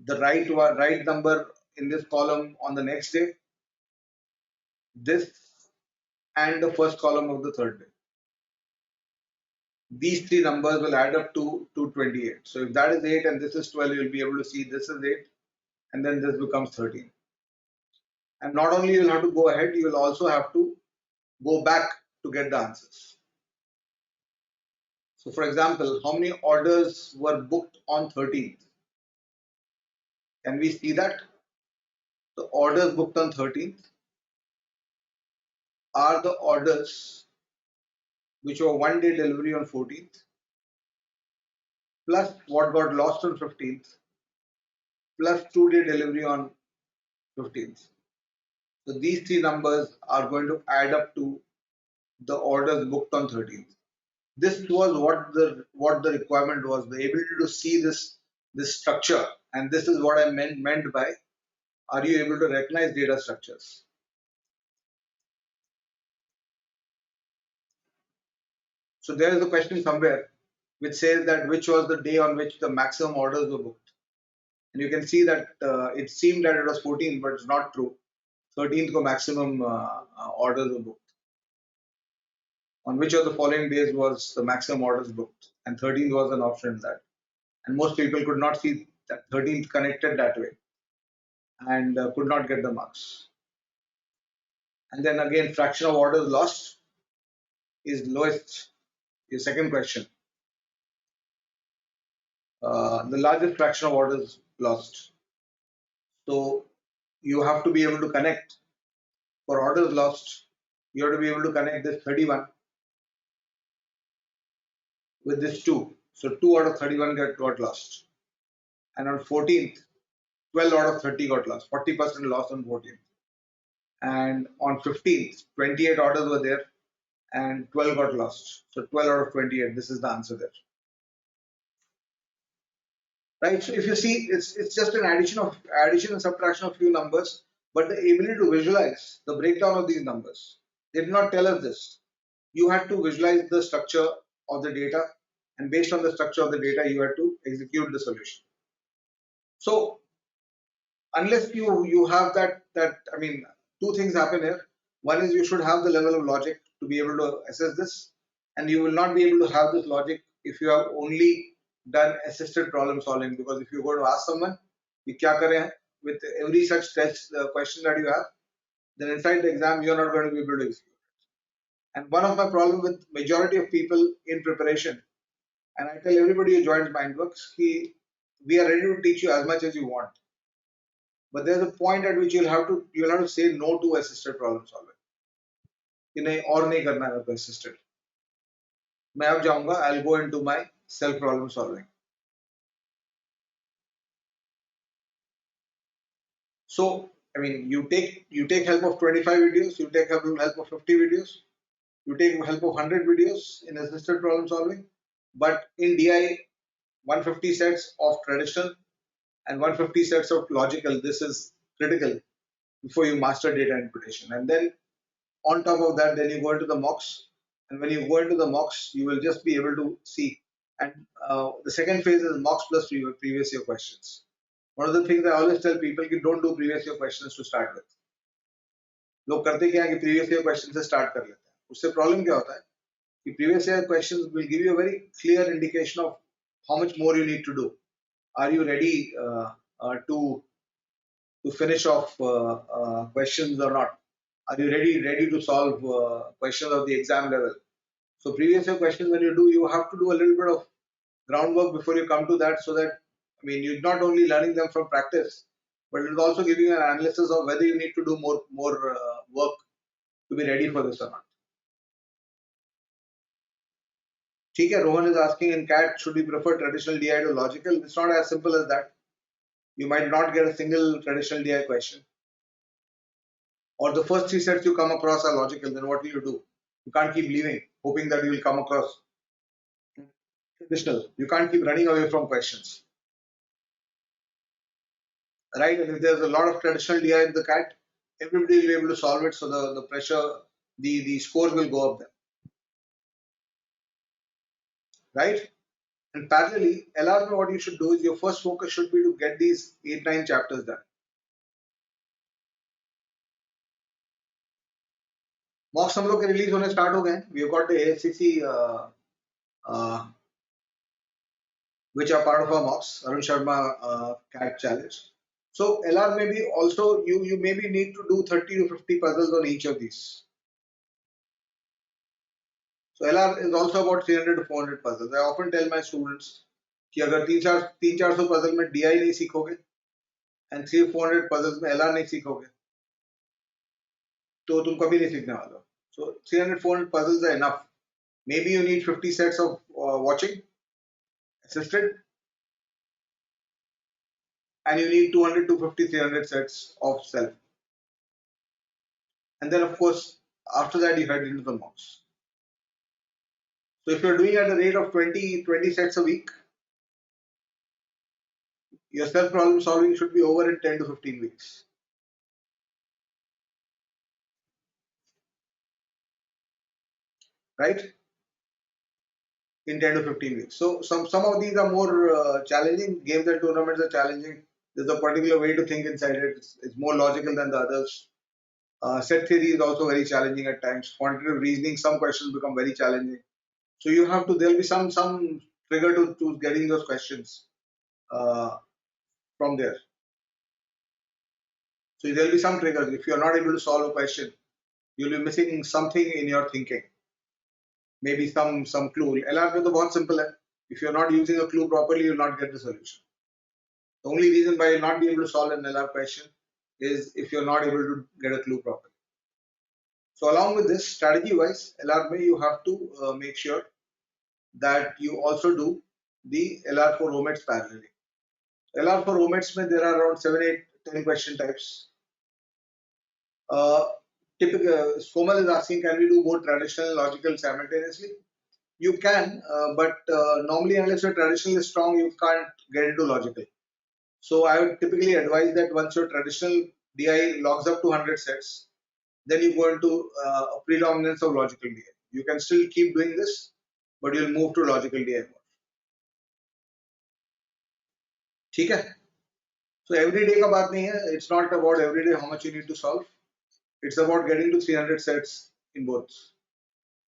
the right number in this column on the next day, this, and the first column of the third day. These three numbers will add up to 28. So if that is 8 and this is 12, you'll be able to see this is 8 and then this becomes 13. And not only you'll have to go ahead, you will also have to go back to get the answers. So for example, how many orders were booked on 13th? Can we see that? The orders booked on 13th are the orders which were 1 day delivery on 14th, plus what got lost on 15th, plus 2 day delivery on 15th. So these three numbers are going to add up to the orders booked on 13th. This was what the requirement was, the ability to see this structure, and this is what I meant by, are you able to recognize data structures? So there is a question somewhere which says that which was the day on which the maximum orders were booked. And you can see that it seemed that it was 14th, but it's not true. 13th ko maximum orders were booked. On which of the following days was the maximum orders booked? And 13th was an option in that. And most people could not see that 13th connected that way and could not get the marks. And then again, fraction of orders lost is lowest. Your second question. The largest fraction of orders lost. So you have to be able to connect. For orders lost, you have to be able to connect this 31 with this 2. So 2 out of 31 got lost. And on 14th, 12 out of 30 got lost. 40% lost on 14th. And on 15th, 28 orders were there and 12 got lost. So 12 out of 28, this is the answer there. Right? So if you see, it's just an addition and subtraction of few numbers, but the ability to visualize the breakdown of these numbers. They did not tell us this. You had to visualize the structure of the data, and based on the structure of the data, you had to execute the solution. So unless you have that I mean, two things happen here. One is you should have the level of logic to be able to assess this, and you will not be able to have this logic if you have only done assisted problem solving, because if you go to ask someone कि क्या करें with every such test question that you have, then inside the exam you are not going to be able to execute. And one of my problem with majority of people in preparation, and I tell everybody who joins Mindworks, we are ready to teach you as much as you want, but there's a point at which you'll have to say no to assisted problem solving. कि नहीं और नहीं करना है मेरे को assisted. मैं अब जाऊंगा, I'll go into my self problem solving. So I mean, you take help of 25 videos, you take help of 50 videos, you take help of 100 videos in assisted problem solving, but in DI 150 sets of traditional and 150 sets of logical. This is critical before you master data interpretation. And then on top of that, then you go into the mocks, and when you go into the mocks, you will just be able to see. And the second phase is mocks plus previous year questions. One of the things I always tell people is don't do previous year questions to start with. लोग करते क्या है कि previous year questions से start कर लेते हैं. उससे problem क्या होता है कि previous year questions will give you a very clear indication of how much more you need to do. Are you ready to finish off questions or not? Are you ready to solve questions of the exam level? So previous year questions, when you have to do a little bit of groundwork before you come to that, so that I mean you're not only learning them from practice, but it will also give you an analysis of whether you need to do more work to be ready for this or not. ठीक है, Rohan is asking in CAT, should we prefer traditional DI to logical? It's not as simple as that. You might not get a single traditional DI question. Or the first three sets you come across are logical, then what will you do? You can't keep leaving, hoping that you will come across traditional. You can't keep running away from questions. right? And if there's a lot of traditional DI in the cat, everybody will be able to solve it. So the pressure, the scores will go up there, right? And parallelly, LRP, what you should do is your first focus should be to get these 8-9 chapters done. मॉक्स हम लोग के release होने start हो गए हैं. We have got the AFCC uh, which are part of our mocks, Arun Sharma CAT challenge. So LR maybe also you maybe need to do 30 to 50 puzzles on each of these. So LR is also about 300 to 400 puzzles. I often tell my students कि अगर 300-400 puzzle में DI नहीं सीखोगे and 300-400 puzzles में LR नहीं सीखोगे तो तुम कभी नहीं सीखने वाले हो. So 300-400 puzzles are enough. Maybe you need 50 sets of watching assisted, and you need 200, 250, 300 sets of self. And then, of course, after that, you head into the mocks. So if you're doing at a rate of 20 sets a week, your self problem solving should be over in 10 to 15 weeks. Right? In 10 to 15 weeks. So some of these are more challenging. Games and tournaments are challenging. There's a particular way to think inside it. It's more logical than the others. Set theory is also very challenging at times. Quantitative reasoning, some questions become very challenging. So you have to, there'll be some trigger to getting those questions from there. So there'll be some triggers. If you're not able to solve a question, you'll be missing something in your thinking. Maybe some clue. LR में तो बहुत simple है. If you're not using a clue properly, you'll not get the solution. The only reason why you'll not be able to solve an LR question is if you're not able to get a clue properly. So along with this, strategy-wise, LR में you have to make sure that you also do the LR for omits parallelly. LR for omits में there are around 7, 8, 10 question types. Typical, Komal is asking, can we do both traditional and logical simultaneously? You can, but normally unless your traditional is strong, you can't get into logical. So I would typically advise that once your traditional DI logs up to 100 sets, then you go into a predominance of logical DI. You can still keep doing this, but you'll move to logical DI more. ठीक है? So every day का बात नहीं है. It's not about every day how much you need to solve. It's about getting to 300 sets in both.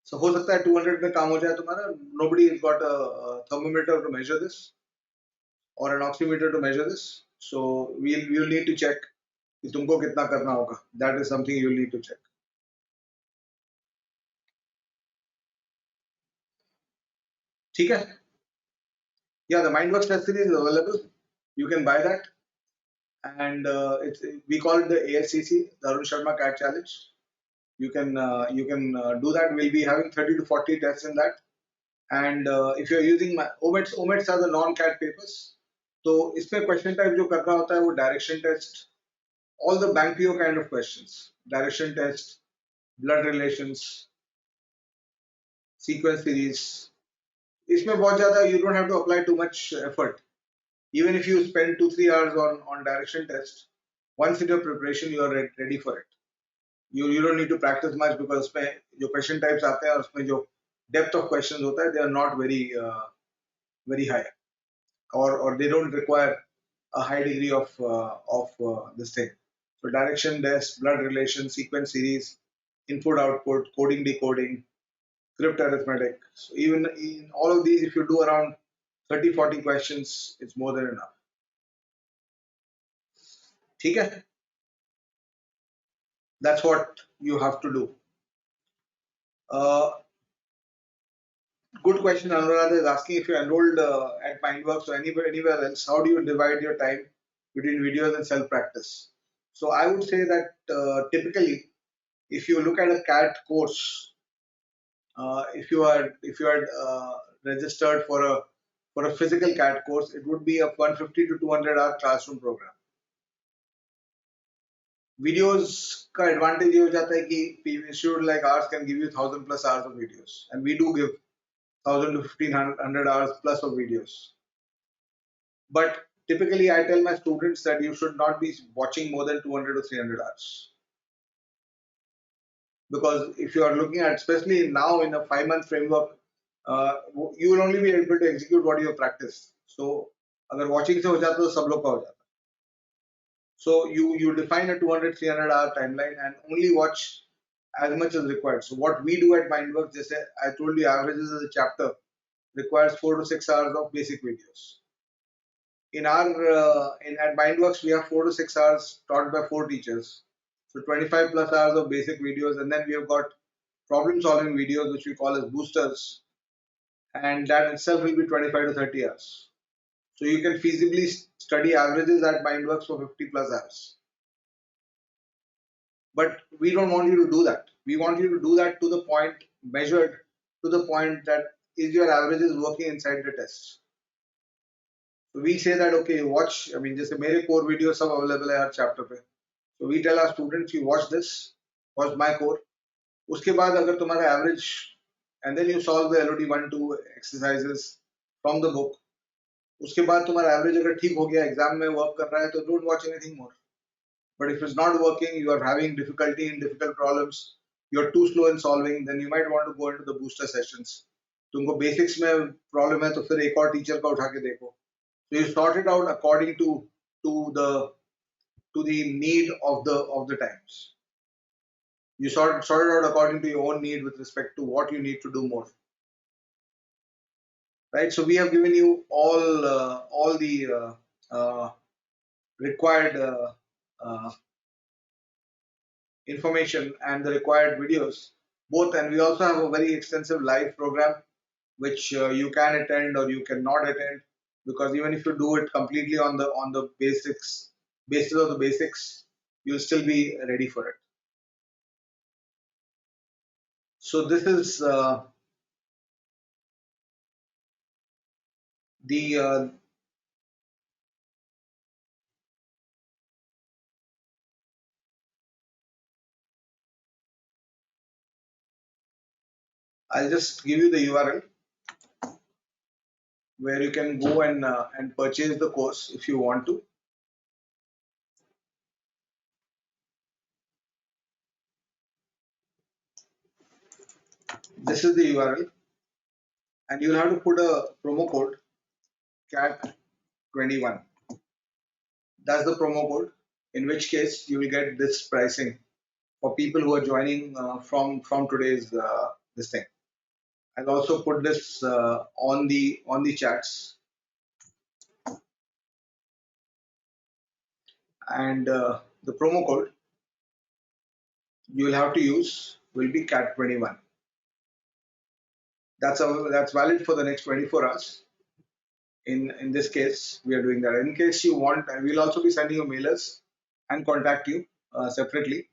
So हो सकता है 200 में काम हो जाए तुम्हारा. Nobody has got a thermometer to measure this or an oximeter to measure this. So we'll need to check कि तुमको कितना करना होगा. That is something you'll need to check. ठीक है? Yeah, the Mindworks test series is available. You can buy that, and we call it the ASCC, the Arun Sharma CAT Challenge. You can do that. We'll be having 30 to 40 tests in that. And if you're using omits are the non-CAT papers. तो इसमें question type जो करना होता है वो direction test, all the bank PO kind of questions, direction test, blood relations, sequence series. इसमें बहुत ज़्यादा you don't have to apply too much effort. Even if you spend 2-3 hours on direction test, once in your preparation you are ready for it. You don't need to practice much because उसमें जो question types आते हैं और उसमें जो depth of questions होता है, they are not very high, or they don't require a high degree of this thing. So direction test, blood relation, sequence series, input output, coding decoding, crypt arithmetic. So even in all of these, if you do around 30-40 questions, it's more than enough. ठीक है? That's what you have to do. Good question. Anuradha is asking, if you're enrolled at Mindworks or anywhere else, how do you divide your time between videos and self-practice? So I would say that typically, if you look at a CAT course, if you are registered for a physical CAT course, it would be a 150 to 200 hour classroom program. Videos का advantage ये हो जाता है कि institute like ours can give you 1,000+ hours of videos, and we do give 1,000 to 1,500 hours plus of videos. But Typically, I tell my students that you should not be watching more than 200 or 300 hours. Because if you are looking at, especially now in a 5 month framework, you will only be able to execute what you have practiced. So अगर watching से हो जाता तो सब लोग का हो जाता. So you define a 200 300 hour timeline and only watch as much as required. So what we do at Mindworks, just I told you, averages as a chapter requires 4 to 6 hours of basic videos. In our in at Mindworks, we have 4 to 6 hours taught by 4 teachers. So 25 plus hours of basic videos, and then we have got problem solving videos which we call as boosters, and that itself will be 25 to 30 hours. So you can feasibly study averages at Mindworks for 50 plus hours. But we don't want you to do that. We want you to do that to the point, measured to the point that is your averages working inside the test. So we say that okay, watch. I mean, जैसे मेरे core videos सब available है हर chapter पे. So we tell our students, you watch this, watch my core. उसके बाद अगर तुम्हारा average, and then you solve the LOD 1-2 exercises from the book. उसके बाद तुम्हारा average अगर ठीक हो गया, exam में work कर रहा है, तो don't watch anything more. But if it's not working, you are having difficulty in difficult problems, you're too slow in solving, then you might want to go into the booster sessions. तुमको basics में problem है तो फिर एक और teacher का उठा के देखो. So you sort it out according to the need of the times. You sort it out according to your own need with respect to what you need to do more. Right. So we have given you all the required information and the required videos both, and we also have a very extensive live program which you can attend or you cannot attend, because even if you do it completely on the basis of the basics, you'll still be ready for it. So this is the I'll just give you the URL where you can go and purchase the course if you want to. This is the URL, and you'll have to put a promo code CAT21. That's the promo code, in which case you will get this pricing for people who are joining from today's this thing. I'll also put this on the chats, and the promo code you will have to use will be CAT21. That's valid for the next 24 hours. In this case, we are doing that. In case you want, and we'll also be sending you mailers and contact you separately.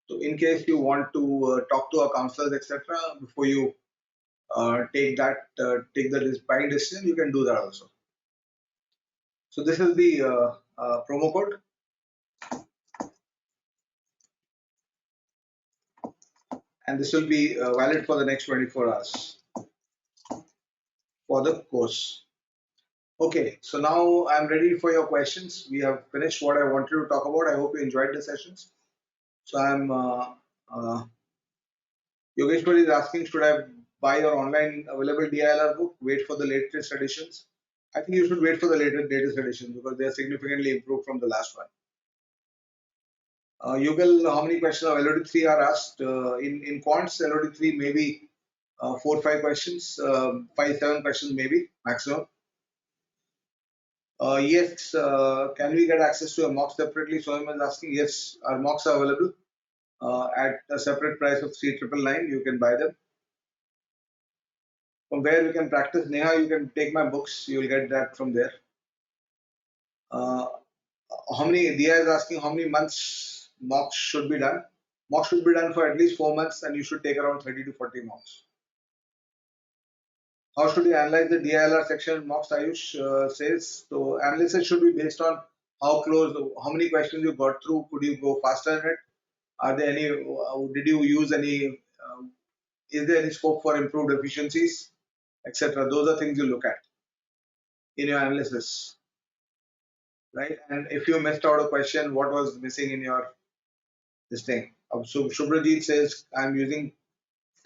So in case you want to talk to our counselors, etc., before you take the buying decision, you can do that also. So this is the promo code, and this will be valid for the next 24 hours for the course. Okay, so now I'm ready for your questions. We have finished what I wanted to talk about. I hope you enjoyed the sessions. So I'm Yogeshwar is asking, should I buy your online available DILR book? Wait for the latest editions? I think you should wait for the latest editions because they are significantly improved from the last one. Yugal, how many questions of LOD3 are asked? In quants, LOD3 maybe 4 5 questions, 5 7 questions maybe maximum. Yes, can we get access to a mock separately? So I'm asking, yes, our mocks are available at a separate price of 3,999. You can buy them. From where you can practice, Neha, you can take my books. You will get that from there. Uh, how many? Dia is asking how many months mocks should be done. Mocks should be done for at least 4 months, and you should take around 30 to 40 mocks. How should you analyze the DILR section mocks? Ayush says so. Analysis should be based on how close, how many questions you got through. Could you go faster in it? Are there any? Did you use any? Is there any scope for improved efficiencies, etc.? Those are things you look at in your analysis. right? And if you missed out a question, what was missing in your this thing? So Shubhrajit says, I'm using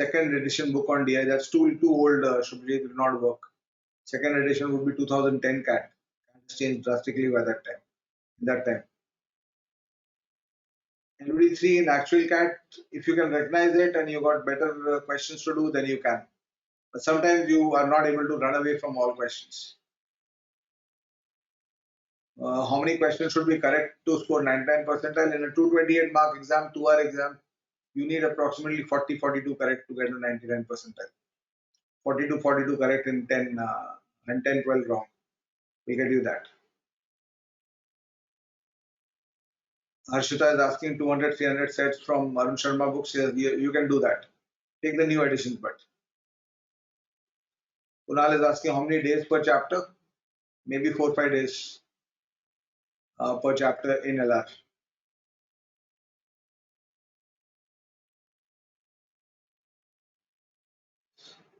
second edition book on DI. That's too old. Shubhrajit will not work. Second edition would be 2010 CAT. It's changed drastically by that time. That time. LOD3 in actual CAT, if you can recognize it and you got better questions to do, then you can. But sometimes you are not able to run away from all questions. How many questions should be correct to score 99 percentile? In a 228 mark exam, 2 hour exam, you need approximately 40-42 correct to get a 99 percentile. 40 to 42 correct in 10 and 10-12 wrong. We get you that. Harshita is asking 200-300 sets from Arun Sharma books. Yes, you can do that. Take the new editions, but Kunal is asking how many days per chapter? Maybe 4-5 days per chapter in LR.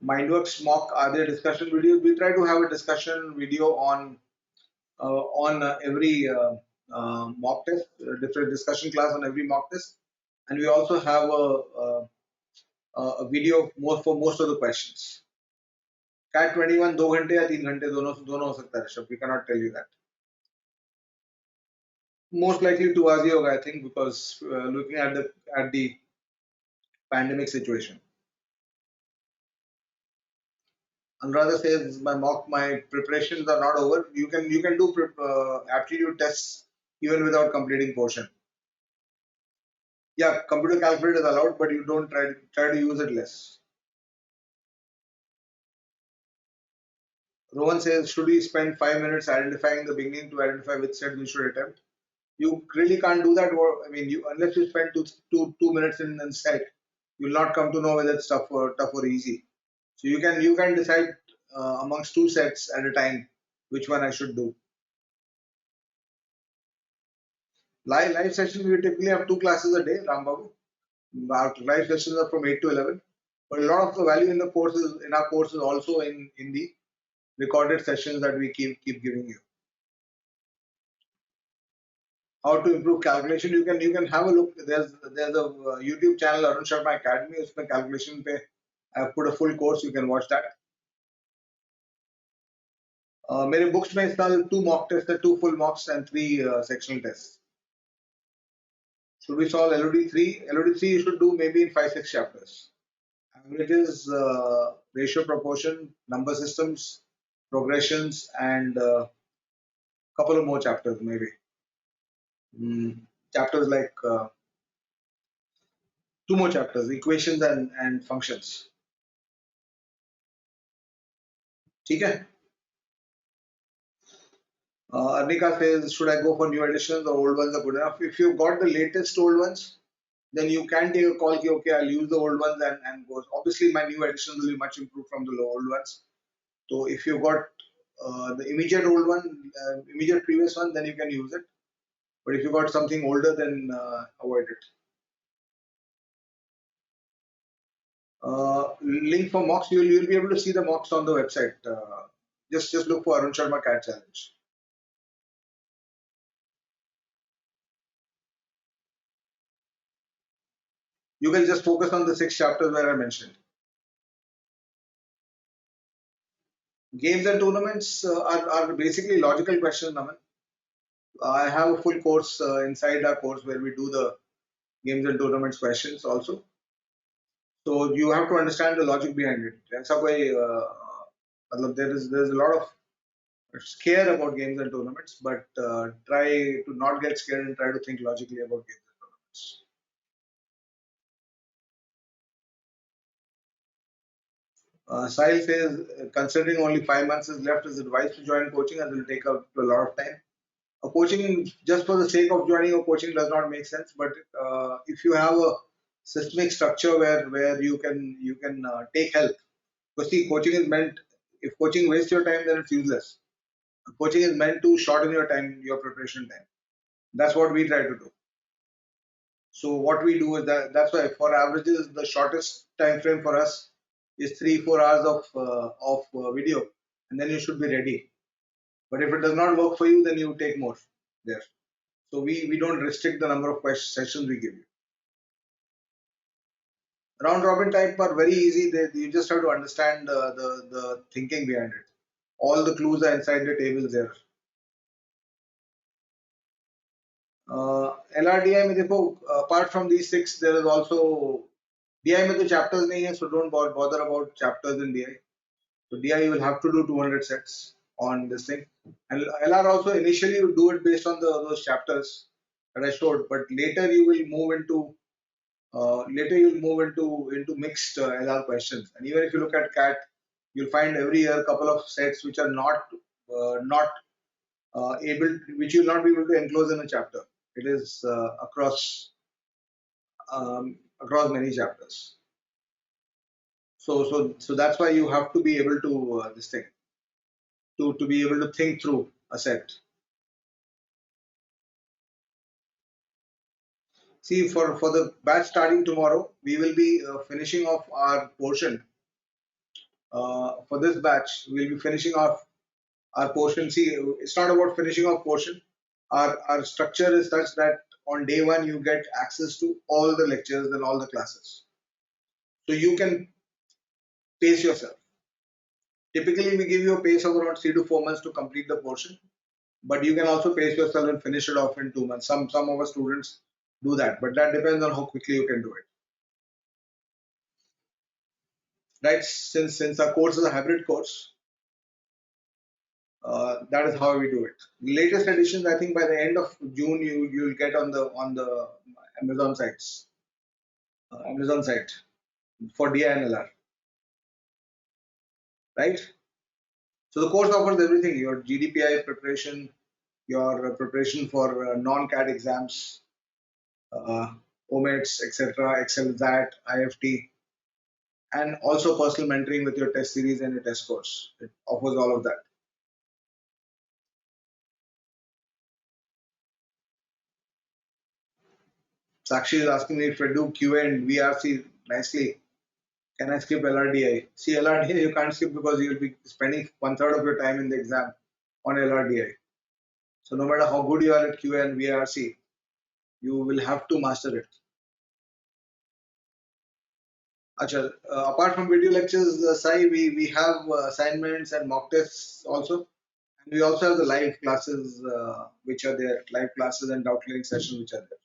Mindworks mock, are there discussion videos? We try to have a discussion video on every mock test, different discussion class on every mock test, and we also have a video more for most of the questions. CAT 21 2 घंटे या 3 घंटे दोनों दोनों हो सकता है Rishabh. We cannot tell you that. Most likely 2 hours ही होगा, I think, because looking at the pandemic situation. Anuradha says my preparations are not over. You can do aptitude tests even without completing portion. Yeah, computer calculator is allowed, but you don't try to use it less. Rohan says, should we spend 5 minutes identifying the beginning to identify which set we should attempt? You really can't do that. I mean, unless you spend two minutes in set, you'll not come to know whether it's tough or easy. So you can decide amongst two sets at a time which one I should do. Live sessions, we typically have 2 classes a day, Rambabu. Our live sessions are from 8 to 11. But a lot of the value in the courses, in our courses, also in the recorded sessions that we keep giving you. How to improve calculation? You can have a look. There's a YouTube channel, Arun Sharma Academy. उसमें calculation पे I've put a full course. You can watch that. मेरे books में इस साल 2 mock tests, 2 full mocks and 3 sectional tests. Should we solve LOD3? LOD3 you should do maybe in 5-6 chapters. Averages, ratio proportion, number systems, progressions, and couple of more chapters maybe. Chapters like 2 more chapters, equations and functions. ठीक है? Arnika says, should I go for new editions or old ones are good enough? If you've got the latest old ones, then you can take a call, okay, I'll use the old ones and go. Obviously, my new editions will be much improved from the old ones. So if you've got the immediate old one, immediate previous one, then you can use it. But if you got something older, then avoid it. Link for mocks, you'll be able to see the mocks on the website. Just look for Arun Sharma CAT Challenge. You can just focus on the 6 chapters where I mentioned. Games and tournaments are basically logical questions, Naman. I have a full course inside our course where we do the games and tournaments questions also. So you have to understand the logic behind it. ऐसा कोई there's a lot of scare about games and tournaments, but try to not get scared and try to think logically about games and tournaments. Sahil says, considering only 5 months is left, is advised to join coaching as it will take up a lot of time. Coaching just for the sake of joining a coaching does not make sense. But if you have a systemic structure where you can take help, because see, coaching is meant. If coaching wastes your time, then it's useless. Coaching is meant to shorten your time, your preparation time. That's what we try to do. So what we do is that's why for averages the shortest time frame for us is 3-4 hours of video, and then you should be ready. But if it does not work for you, then you take more. there. So we don't restrict the number of sessions we give you. Round robin type are very easy. You just have to understand the thinking behind it. All the clues are inside the tables there. LRDI में देखो, apart from these six, there is also DI में तो chapters नहीं है, so don't bother about chapters in DI. So DI you will have to do 200 sets on this thing. And LR also initially you do it based on those chapters that I showed, but later you will move into mixed LR questions. And even if you look at CAT, you'll find every year a couple of sets which are not which you will not be able to enclose in a chapter. It is across many chapters. So that's why you have to be able to this thing to be able to think through a set. See, for the batch starting tomorrow, we will be finishing off our portion. For this batch, we'll be finishing off our portion. See, it's not about finishing off portion. Our structure is such that on day one you get access to all the lectures and all the classes, so you can pace yourself. Typically, we give you a pace of around 3 to 4 months to complete the portion, but you can also pace yourself and finish it off in 2 months. Some of our students do that, but that depends on how quickly you can do it. Right? Since our course is a hybrid course, that is how we do it. The latest editions, I think, by the end of June, you'll get on the Amazon sites, Amazon site for DINLR, right? So the course offers everything: your GDPI preparation, your preparation for non-CAT exams, OMETs, etc., Excel, ZAT, IFT, and also personal mentoring with your test series and your test course. It offers all of that. Sakshi is asking me if I do QA and VRC nicely, can I skip LRDI? See, LRDI you can't skip because you'll be spending 1/3 of your time in the exam on LRDI. So no matter how good you are at QA and VRC, you will have to master it. Acha, apart from video lectures, Sai, we have assignments and mock tests also. And we also have the live classes which are there, live classes and doubt clearing sessions which are there.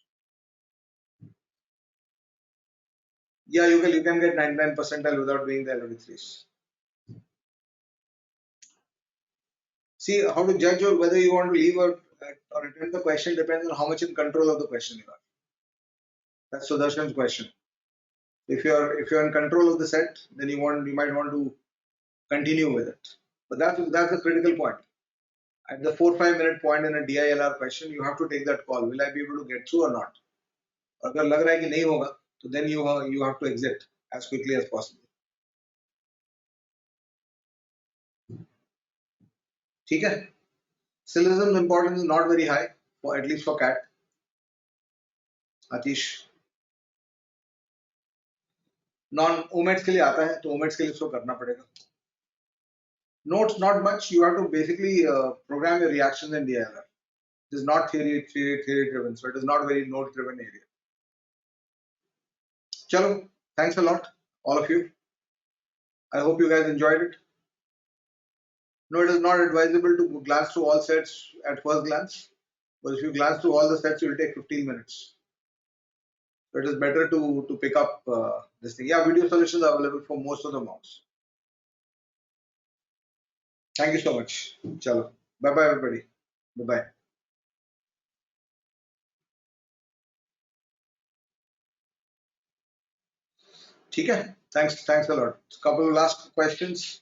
Yeah, you can get 99 percentile without doing the LOD3s. See, how to judge or whether you want to leave or attempt the question depends on how much in control of the question you are. That's Sudarshan's question. If you're in control of the set, then you might want to continue with it. But that's a critical point. At the 4-5 minute point in a DILR question, you have to take that call. Will I be able to get through or not? अगर लग रहा है कि नहीं होगा, तो then you have to exit as quickly as possible. ठीक है? Syllogism importance is not very high, for at least for CAT. आतिश नॉन ओमेट्स के लिए आता है, तो ओमेट्स के लिए इसको करना पड़ेगा. Notes not much. You have to basically program your reactions in DILR. It is not theory driven, so it is not very note driven area. Chalo, thanks a lot, all of you. I hope you guys enjoyed it. No, it is not advisable to glance through all sets at first glance, but if you glance through all the sets, it will take 15 minutes. So it is better to pick up this thing. Yeah, video solutions are available for most of the mocks. Thank you so much. Chalo. Bye bye, everybody. Bye bye. ठीक है? Thanks a lot. Couple of last questions.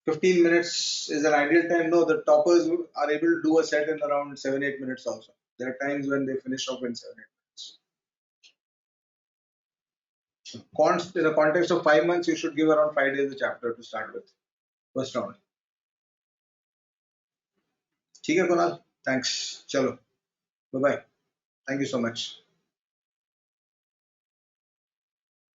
15 minutes is an ideal time. No, the toppers are able to do a set in around 7-8 minutes also. There are times when they finish off in 7-8 minutes. In the context of 5 months, you should give around 5 days a chapter to start with. First round. ठीक है, Kunal. Thanks. Chalo. Bye bye. Thank you so much.